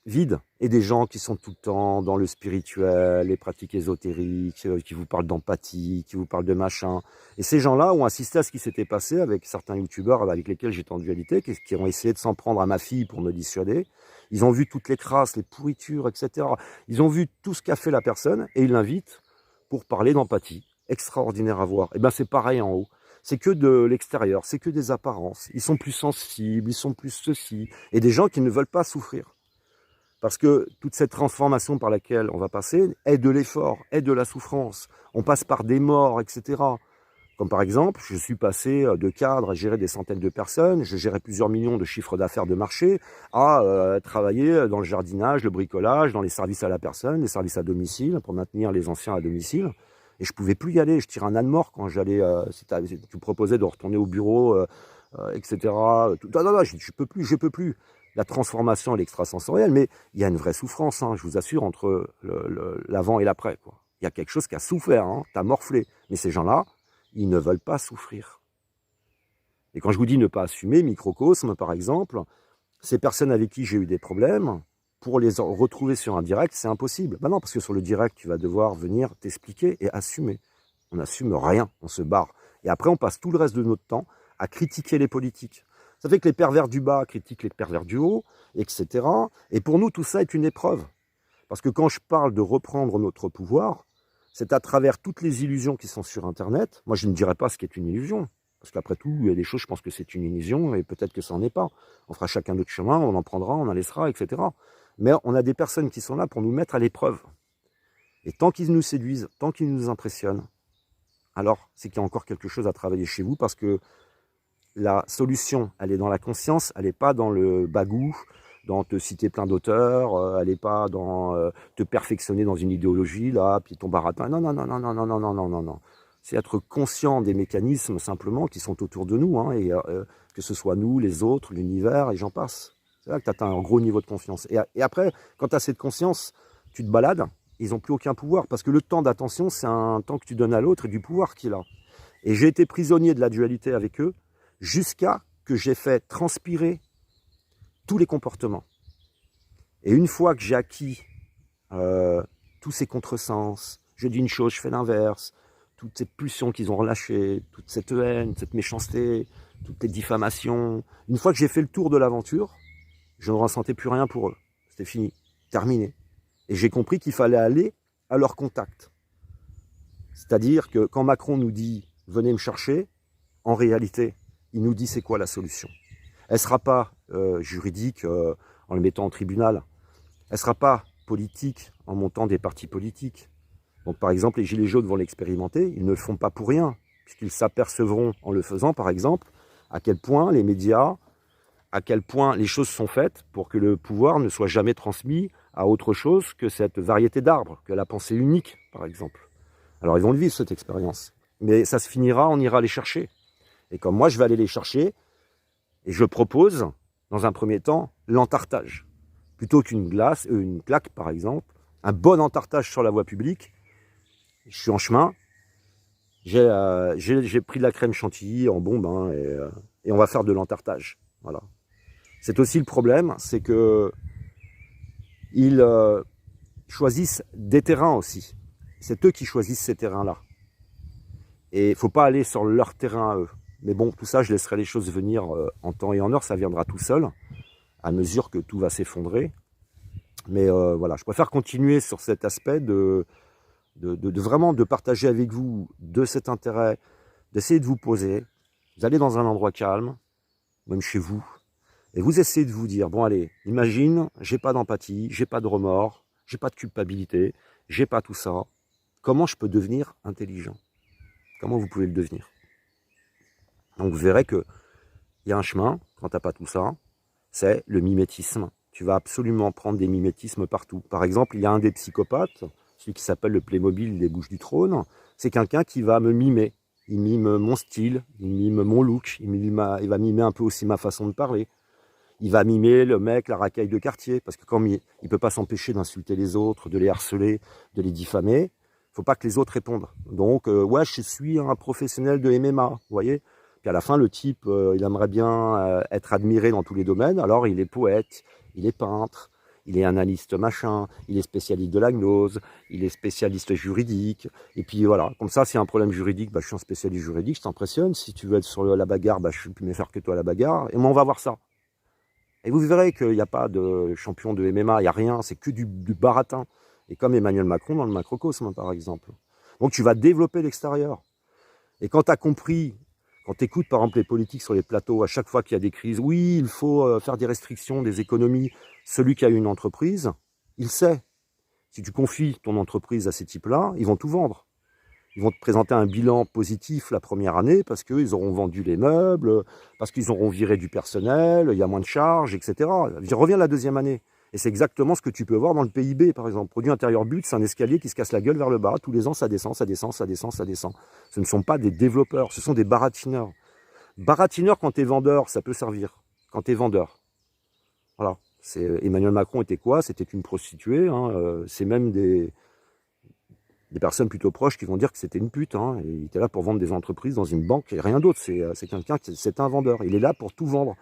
vide. Et des gens qui sont tout le temps dans le spirituel, les pratiques ésotériques, qui vous parlent d'empathie, qui vous parlent de machin. Et ces gens-là ont assisté à ce qui s'était passé avec certains youtubeurs avec lesquels j'étais en dualité, qui ont essayé de s'en prendre à ma fille pour me dissuader. Ils ont vu toutes les crasses, les pourritures, etc. Ils ont vu tout ce qu'a fait la personne et ils l'invitent pour parler d'empathie. Extraordinaire à voir. Et bien c'est pareil en haut. C'est que de l'extérieur, c'est que des apparences. Ils sont plus sensibles, ils sont plus ceci. Et des gens qui ne veulent pas souffrir. Parce que toute cette transformation par laquelle on va passer est de l'effort, est de la souffrance. On passe par des morts, etc. Comme par exemple, je suis passé de cadre à gérer des centaines de personnes, je gérais plusieurs millions de chiffres d'affaires de marché, à travailler dans le jardinage, le bricolage, dans les services à la personne, les services à domicile, pour maintenir les anciens à domicile. Et je pouvais plus y aller, je tirais un âne mort quand j'allais, si tu me proposais de retourner au bureau, etc. Non, je peux plus. La transformation, l'extrasensorielle, mais il y a une vraie souffrance, hein, je vous assure, entre l'avant et l'après, quoi. Il y a quelque chose qui a souffert, hein, t'as morflé. Mais ces gens-là, ils ne veulent pas souffrir. Et quand je vous dis ne pas assumer, microcosme par exemple, ces personnes avec qui j'ai eu des problèmes, pour les retrouver sur un direct, c'est impossible. Ben non, parce que sur le direct, tu vas devoir venir t'expliquer et assumer. On n'assume rien, on se barre. Et après, on passe tout le reste de notre temps à critiquer les politiques. Ça fait que les pervers du bas critiquent les pervers du haut, etc. Et pour nous, tout ça est une épreuve. Parce que quand je parle de reprendre notre pouvoir, c'est à travers toutes les illusions qui sont sur Internet. Moi, je ne dirais pas ce qu'est une illusion. Parce qu'après tout, il y a des choses, je pense que c'est une illusion, et peut-être que ça n'en est pas. On fera chacun notre chemin, on en prendra, on en laissera, etc. Mais on a des personnes qui sont là pour nous mettre à l'épreuve. Et tant qu'ils nous séduisent, tant qu'ils nous impressionnent, alors c'est qu'il y a encore quelque chose à travailler chez vous, parce que la solution, elle est dans la conscience, elle n'est pas dans le bagou, dans te citer plein d'auteurs, elle n'est pas dans te perfectionner dans une idéologie, là, puis ton baratin. Non, non, non, non, non, non, non, non, non, non, non. C'est être conscient des mécanismes, simplement, qui sont autour de nous, hein, et que ce soit nous, les autres, l'univers, et j'en passe. C'est là que tu atteins un gros niveau de confiance. Et après, quand tu as cette conscience, tu te balades, ils n'ont plus aucun pouvoir. Parce que le temps d'attention, c'est un temps que tu donnes à l'autre et du pouvoir qu'il a. Et j'ai été prisonnier de la dualité avec eux jusqu'à que j'ai fait transpirer tous les comportements. Et une fois que j'ai acquis tous ces contresens, je dis une chose, je fais l'inverse, toutes ces pulsions qu'ils ont relâchées, toute cette haine, cette méchanceté, toutes les diffamations. Une fois que j'ai fait le tour de l'aventure, je ne ressentais plus rien pour eux. C'était fini, terminé. Et j'ai compris qu'il fallait aller à leur contact. C'est-à-dire que quand Macron nous dit « venez me chercher », en réalité, il nous dit c'est quoi la solution. Elle ne sera pas juridique en le mettant au tribunal. Elle ne sera pas politique en montant des partis politiques. Donc par exemple, les Gilets jaunes vont l'expérimenter, ils ne le font pas pour rien, puisqu'ils s'apercevront en le faisant, par exemple, à quel point les médias, à quel point les choses sont faites pour que le pouvoir ne soit jamais transmis à autre chose que cette variété d'arbres, que la pensée unique, par exemple. Alors ils vont le vivre, cette expérience. Mais ça se finira, on ira les chercher. Et comme moi, je vais aller les chercher, et je propose, dans un premier temps, l'entartage. Plutôt qu'une glace, une claque, par exemple, un bon entartage sur la voie publique. Je suis en chemin, j'ai pris de la crème chantilly en bombe, hein, et on va faire de l'entartage. Voilà. C'est aussi le problème, c'est que ils choisissent des terrains aussi. C'est eux qui choisissent ces terrains-là. Et il ne faut pas aller sur leur terrain à eux. Mais bon, tout ça, je laisserai les choses venir en temps et en heure, ça viendra tout seul, à mesure que tout va s'effondrer. Mais voilà, je préfère continuer sur cet aspect de vraiment de partager avec vous de cet intérêt, d'essayer de vous poser, vous allez dans un endroit calme, même chez vous, et vous essayez de vous dire, bon allez, imagine, j'ai pas d'empathie, j'ai pas de remords, j'ai pas de culpabilité, j'ai pas tout ça, comment je peux devenir intelligent? Comment vous pouvez le devenir? Donc vous verrez qu'il y a un chemin, quand tu n'as pas tout ça, c'est le mimétisme. Tu vas absolument prendre des mimétismes partout. Par exemple, il y a un des psychopathes, celui qui s'appelle le Playmobil des Bouches du Trône, c'est quelqu'un qui va me mimer. Il mime mon style, il mime mon look, il va mimer un peu aussi ma façon de parler. Il va mimer le mec, la racaille de quartier, parce que comme il ne peut pas s'empêcher d'insulter les autres, de les harceler, de les diffamer, il ne faut pas que les autres répondent. Donc, ouais, je suis un professionnel de MMA, vous voyez. Puis à la fin, le type, il aimerait bien être admiré dans tous les domaines, alors il est poète, il est peintre, il est analyste machin, il est spécialiste de la gnose, il est spécialiste juridique, et puis voilà, comme ça, s'il y a un problème juridique, bah, je suis un spécialiste juridique, je t'impressionne, si tu veux être sur la bagarre, bah, je suis plus meilleur que toi à la bagarre, et moi on va voir ça. Et vous verrez qu'il n'y a pas de champion de MMA, il n'y a rien, c'est que du baratin, et comme Emmanuel Macron dans le macrocosme par exemple. Donc tu vas développer l'extérieur, et quand tu as compris, quand tu écoutes par exemple les politiques sur les plateaux, à chaque fois qu'il y a des crises, oui, il faut faire des restrictions, des économies. Celui qui a une entreprise, il sait. Si tu confies ton entreprise à ces types-là, ils vont tout vendre. Ils vont te présenter un bilan positif la première année parce qu'ils auront vendu les meubles, parce qu'ils auront viré du personnel, il y a moins de charges, etc. Je reviens la deuxième année. Et c'est exactement ce que tu peux voir dans le PIB, par exemple. Produit intérieur brut, c'est un escalier qui se casse la gueule vers le bas. Tous les ans, ça descend, ça descend, ça descend, ça descend. Ce ne sont pas des développeurs, ce sont des baratineurs. Baratineur, quand tu es vendeur, ça peut servir. Quand tu es vendeur. Voilà. Emmanuel Macron était quoi? C'était une prostituée. Hein. C'est même des personnes plutôt proches qui vont dire que c'était une pute. Hein. Et il était là pour vendre des entreprises dans une banque et rien d'autre. C'est quelqu'un, c'est un vendeur. Il est là pour tout vendre.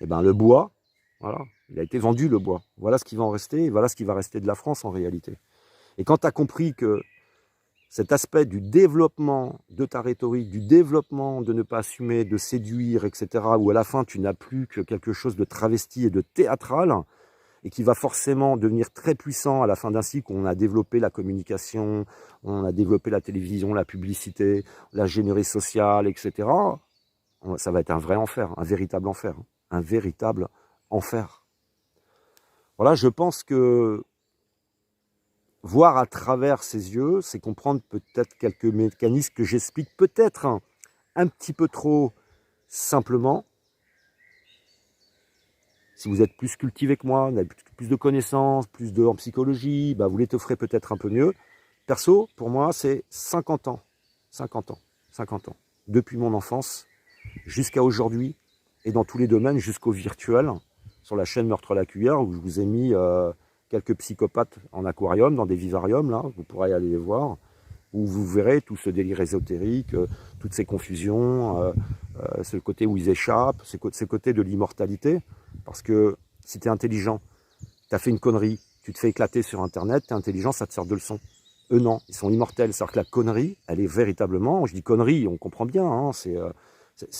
Et ben le bois, voilà. Il a été vendu, le bois. Voilà ce qui va en rester, et voilà ce qui va rester de la France en réalité. Et quand tu as compris que cet aspect du développement de ta rhétorique, du développement de ne pas assumer, de séduire, etc., où à la fin tu n'as plus que quelque chose de travesti et de théâtral, et qui va forcément devenir très puissant à la fin d'un cycle où on a développé la communication, on a développé la télévision, la publicité, l'ingénierie sociale, etc., ça va être un vrai enfer, un véritable enfer. Un véritable enfer. Voilà, je pense que voir à travers ses yeux, c'est comprendre peut-être quelques mécanismes que j'explique peut-être un petit peu trop simplement. Si vous êtes plus cultivé que moi, vous avez plus de connaissances, plus en psychologie, bah vous l'étofferez peut-être un peu mieux. Perso, pour moi, c'est 50 ans. 50 ans. 50 ans. Depuis mon enfance jusqu'à aujourd'hui, et dans tous les domaines, jusqu'au virtuel. sur la chaîne Meurtre à la cuillère, où je vous ai mis quelques psychopathes en aquarium, dans des vivariums, là, vous pourrez aller les voir, où vous verrez tout ce délire ésotérique, toutes ces confusions, ce côté où ils échappent, ce côté de l'immortalité, parce que si tu es intelligent, tu as fait une connerie, tu te fais éclater sur Internet, tu es intelligent, ça te sert de leçon. Eux non, ils sont immortels, c'est-à-dire que la connerie, elle est véritablement, je dis connerie, on comprend bien, hein, c'est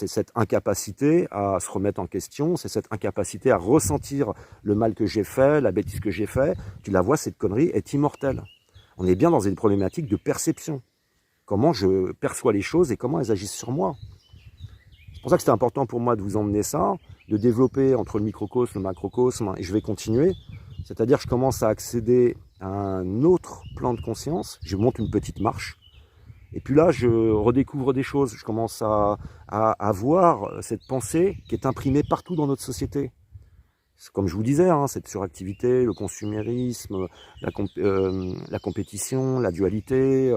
cette incapacité à se remettre en question, c'est cette incapacité à ressentir le mal que j'ai fait, la bêtise que j'ai fait, tu la vois, cette connerie est immortelle. On est bien dans une problématique de perception. Comment je perçois les choses et comment elles agissent sur moi. C'est pour ça que c'était important pour moi de vous emmener ça, de développer entre le microcosme, le macrocosme, et je vais continuer. C'est-à-dire que je commence à accéder à un autre plan de conscience, je monte une petite marche, et puis là, je redécouvre des choses, je commence à voir cette pensée qui est imprimée partout dans notre société. Comme je vous disais, hein, cette suractivité, le consumérisme, la compétition, la dualité,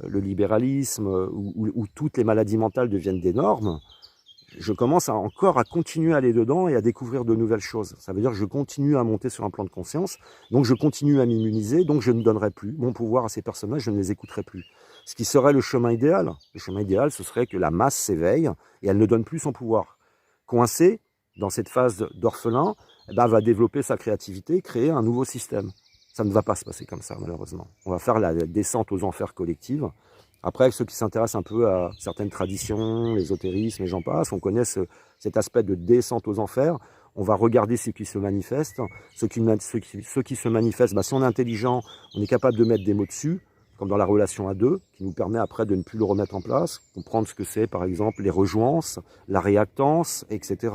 le libéralisme, où toutes les maladies mentales deviennent des normes, je commence encore à continuer à aller dedans et à découvrir de nouvelles choses. Ça veut dire que je continue à monter sur un plan de conscience, donc je continue à m'immuniser, donc je ne donnerai plus mon pouvoir à ces personnages, je ne les écouterai plus. Ce qui serait le chemin idéal. Le chemin idéal, ce serait que la masse s'éveille et elle ne donne plus son pouvoir. Coincée dans cette phase d'orphelin, eh ben, va développer sa créativité, créer un nouveau système. Ça ne va pas se passer comme ça, malheureusement. On va faire la descente aux enfers collective. Après, ceux qui s'intéressent un peu à certaines traditions, l'ésotérisme et j'en passe, on connaît cet aspect de descente aux enfers. On va regarder ce qui se manifeste. Ceux qui se manifestent, bah, si on est intelligent, on est capable de mettre des mots dessus, comme dans la relation à deux, qui nous permet après de ne plus le remettre en place, comprendre ce que c'est, par exemple, les rejoinces, la réactance, etc.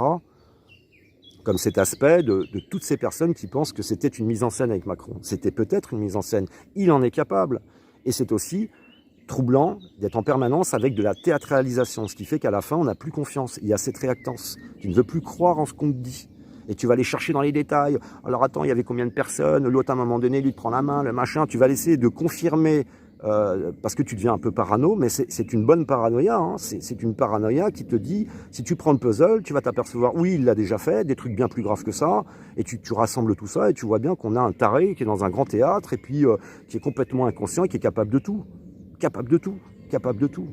Comme cet aspect de toutes ces personnes qui pensent que c'était une mise en scène avec Macron. C'était peut-être une mise en scène. Il en est capable. Et c'est aussi troublant d'être en permanence avec de la théâtralisation, ce qui fait qu'à la fin, on n'a plus confiance. Il y a cette réactance. Tu ne veux plus croire en ce qu'on te dit. Et tu vas aller chercher dans les détails. Alors attends, il y avait combien de personnes? L'autre, à un moment donné, lui te prend la main, le machin. Tu vas essayer de confirmer parce que tu deviens un peu parano, mais c'est une bonne paranoïa. Hein. C'est une paranoïa qui te dit, si tu prends le puzzle, tu vas t'apercevoir, oui, il l'a déjà fait, des trucs bien plus graves que ça, et tu rassembles tout ça, et tu vois bien qu'on a un taré qui est dans un grand théâtre, et puis qui est complètement inconscient, et qui est capable de tout. Capable de tout. Capable de tout.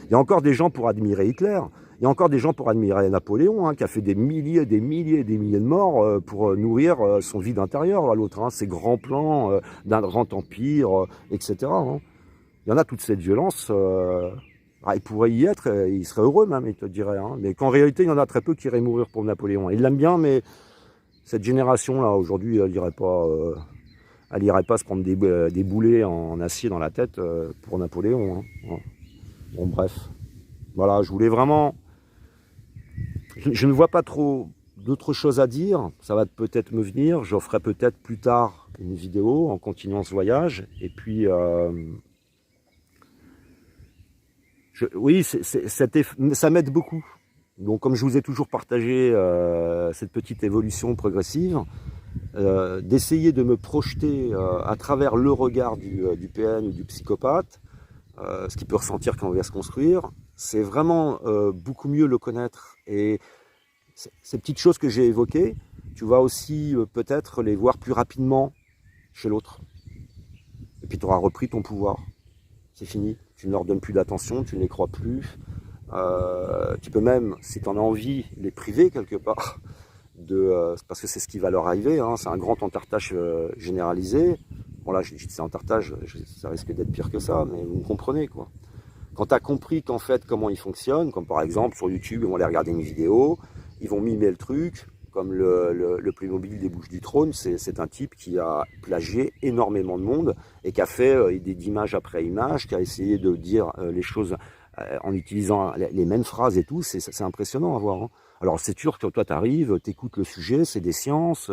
Il y a encore des gens pour admirer Hitler. Il y a encore des gens pour admirer Napoléon, hein, qui a fait des milliers de morts pour nourrir son vide intérieur à l'autre. Hein, ses grands plans d'un grand empire, etc. Hein. Il y en a toute cette violence. Il pourrait y être, il serait heureux même, il te dirait. Hein, mais qu'en réalité, il y en a très peu qui iraient mourir pour Napoléon. Il l'aime bien, mais cette génération-là, aujourd'hui, elle n'irait pas... elle n'irait pas se prendre des boulets en acier dans la tête pour Napoléon. Hein. Bon, bref. Voilà, je voulais vraiment... Je ne vois pas trop d'autres choses à dire. Ça va peut-être me venir. Je ferai peut-être plus tard une vidéo en continuant ce voyage. Et puis... oui, ça m'aide beaucoup. Donc, comme je vous ai toujours partagé cette petite évolution progressive, d'essayer de me projeter à travers le regard du PN ou du psychopathe, ce qu'il peut ressentir quand on vient se construire, c'est vraiment beaucoup mieux le connaître. Et ces petites choses que j'ai évoquées, tu vas aussi peut-être les voir plus rapidement chez l'autre. Et puis tu auras repris ton pouvoir. C'est fini. Tu ne leur donnes plus d'attention, tu ne les crois plus. Tu peux même, si tu en as envie, les priver quelque part. Parce que c'est ce qui va leur arriver, hein, c'est un grand entartage généralisé. Bon là, je dis que c'est un entartage, ça risque d'être pire que ça, mais vous me comprenez quoi. Quand tu as compris qu'en fait, comment ils fonctionnent, comme par exemple sur YouTube, ils vont aller regarder une vidéo, ils vont mimer le truc, comme le Playmobil des Bouches du Trône, c'est un type qui a plagié énormément de monde et qui a fait d'image après image, qui a essayé de dire les choses en utilisant les mêmes phrases et tout, c'est impressionnant à voir. Hein. Alors c'est sûr que toi tu arrives, tu écoutes le sujet, c'est des sciences,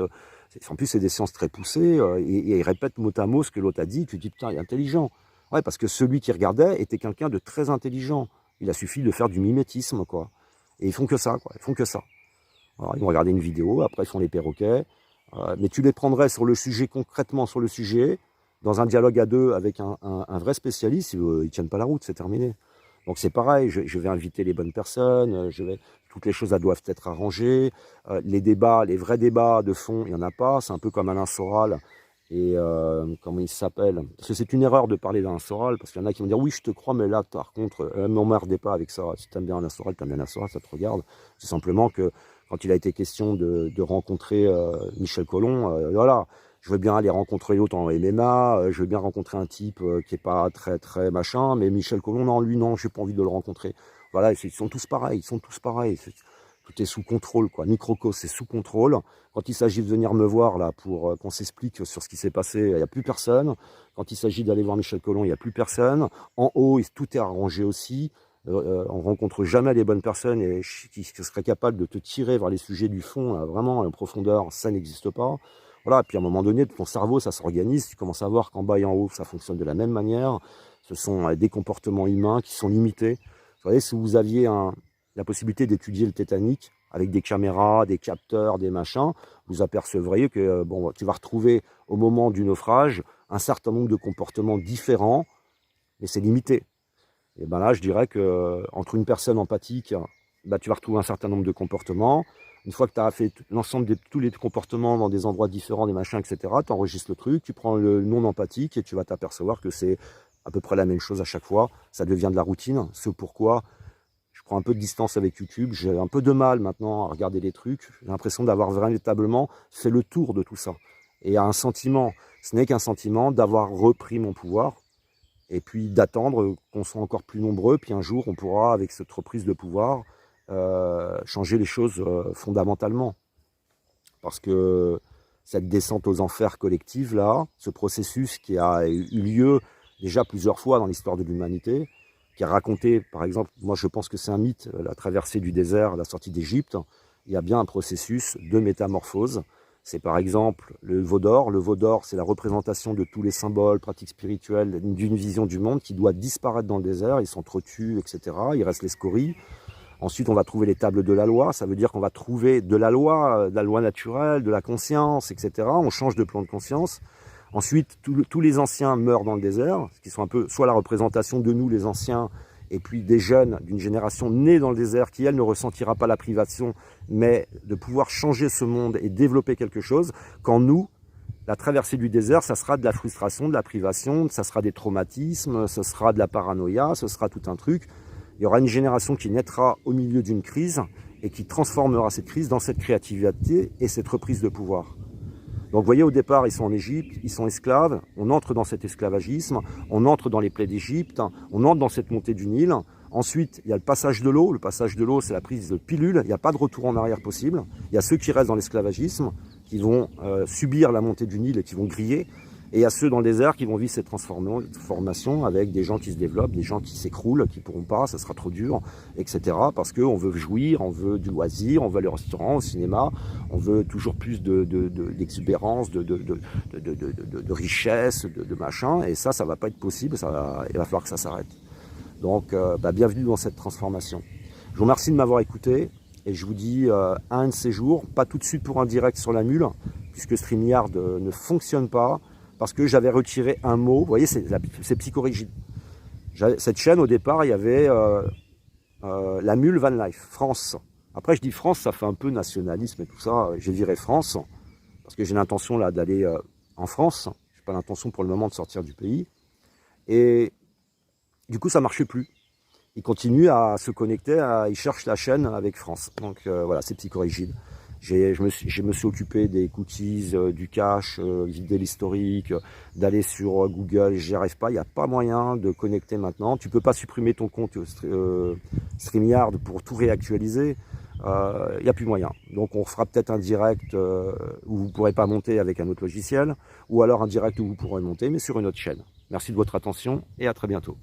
en plus c'est des sciences très poussées, et il répète mot à mot ce que l'autre a dit, tu te dis putain il est intelligent. Ouais, parce que celui qui regardait était quelqu'un de très intelligent, il a suffi de faire du mimétisme quoi. Et ils font que ça quoi, ils font que ça. Alors, ils vont regarder une vidéo, après ils font les perroquets, mais tu les prendrais sur le sujet, concrètement sur le sujet, dans un dialogue à deux avec un vrai spécialiste, ils ne tiennent pas la route, c'est terminé. Donc c'est pareil, je vais inviter les bonnes personnes, toutes les choses doivent être arrangées. Les débats, les vrais débats de fond, il n'y en a pas. C'est un peu comme Alain Soral et comment il s'appelle. Parce que c'est une erreur de parler d'Alain Soral, parce qu'il y en a qui vont dire oui, je te crois, mais là, par contre, m'emmerdez pas avec ça. Si tu aimes bien Alain Soral, tu aimes bien Alain Soral, ça te regarde. C'est simplement que quand il a été question de rencontrer Michel Collomb, voilà. Je veux bien aller rencontrer l'autre en MMA, je veux bien rencontrer un type qui est pas très très machin, mais Michel Collomb, non, lui, non, j'ai pas envie de le rencontrer. Voilà, ils sont tous pareils, tout est sous contrôle, quoi. Microcos, c'est sous contrôle. Quand il s'agit de venir me voir, là, pour qu'on s'explique sur ce qui s'est passé, il n'y a plus personne. Quand il s'agit d'aller voir Michel Collomb, il n'y a plus personne. En haut, tout est arrangé aussi. On rencontre jamais les bonnes personnes et qui seraient capables de te tirer vers les sujets du fond, là, vraiment, en profondeur, ça n'existe pas. Voilà, puis à un moment donné, ton cerveau, ça s'organise, tu commences à voir qu'en bas et en haut, ça fonctionne de la même manière. Ce sont des comportements humains qui sont limités. Vous savez, si vous aviez la possibilité d'étudier le Titanic avec des caméras, des capteurs, des machins, vous apercevriez que bon, tu vas retrouver au moment du naufrage un certain nombre de comportements différents, mais c'est limité. Et ben là, je dirais que entre une personne empathique, ben, tu vas retrouver un certain nombre de comportements. Une fois que tu as fait l'ensemble de tous les comportements dans des endroits différents, des machins, etc., tu enregistres le truc, tu prends le non empathique et tu vas t'apercevoir que c'est à peu près la même chose à chaque fois. Ça devient de la routine. C'est pourquoi je prends un peu de distance avec YouTube. J'ai un peu de mal maintenant à regarder les trucs. J'ai l'impression d'avoir véritablement fait le tour de tout ça. Et un sentiment, ce n'est qu'un sentiment d'avoir repris mon pouvoir et puis d'attendre qu'on soit encore plus nombreux. Puis un jour, on pourra, avec cette reprise de pouvoir, changer les choses fondamentalement. Parce que cette descente aux enfers collective, là, ce processus qui a eu lieu déjà plusieurs fois dans l'histoire de l'humanité, qui a raconté, par exemple, moi je pense que c'est un mythe, la traversée du désert, la sortie d'Égypte, il y a bien un processus de métamorphose. C'est par exemple le veau d'or. Le veau d'or, c'est la représentation de tous les symboles, pratiques spirituelles, d'une vision du monde qui doit disparaître dans le désert, ils s'entretuent, etc. Il reste les scories. Ensuite, on va trouver les tables de la loi. Ça veut dire qu'on va trouver de la loi naturelle, de la conscience, etc. On change de plan de conscience. Ensuite, tous les anciens meurent dans le désert, ce qui sont un peu soit la représentation de nous, les anciens, et puis des jeunes d'une génération née dans le désert qui, elle, ne ressentira pas la privation, mais de pouvoir changer ce monde et développer quelque chose. Quand nous, la traversée du désert, ça sera de la frustration, de la privation, ça sera des traumatismes, ça sera de la paranoïa, ce sera tout un truc. Il y aura une génération qui naîtra au milieu d'une crise et qui transformera cette crise dans cette créativité et cette reprise de pouvoir. Donc vous voyez, au départ, ils sont en Égypte, ils sont esclaves, on entre dans cet esclavagisme, on entre dans les plaies d'Égypte, on entre dans cette montée du Nil. Ensuite, il y a le passage de l'eau. Le passage de l'eau, c'est la prise de pilule, il n'y a pas de retour en arrière possible. Il y a ceux qui restent dans l'esclavagisme, qui vont subir la montée du Nil et qui vont griller. Et il y a ceux dans le désert qui vont vivre cette transformation avec des gens qui se développent, des gens qui s'écroulent, qui ne pourront pas, ça sera trop dur, etc. Parce qu'on veut jouir, on veut du loisir, on veut aller au restaurant, au cinéma, on veut toujours plus d'exubérance, de richesse, de machin. Et ça ne va pas être possible, il va falloir que ça s'arrête. Donc, bienvenue dans cette transformation. Je vous remercie de m'avoir écouté et je vous dis un de ces jours, pas tout de suite pour un direct sur la mule, puisque StreamYard ne fonctionne pas, parce que j'avais retiré un mot. Vous voyez, c'est psychorigide. Cette chaîne, au départ, il y avait la mule Van Life, France. Après, je dis France, ça fait un peu nationalisme et tout ça. J'ai viré France, parce que j'ai l'intention là d'aller en France. Je n'ai pas l'intention pour le moment de sortir du pays. Et du coup, ça ne marchait plus. Il continue à se connecter, il cherche la chaîne avec France. Donc voilà, c'est psychorigide. Je me suis occupé des cookies, du cache, vider l'historique, d'aller sur Google, j'y arrive pas, il n'y a pas moyen de connecter maintenant. Tu peux pas supprimer ton compte StreamYard pour tout réactualiser, il n'y a plus moyen. Donc on fera peut-être un direct où vous ne pourrez pas monter avec un autre logiciel, ou alors un direct où vous pourrez monter, mais sur une autre chaîne. Merci de votre attention et à très bientôt.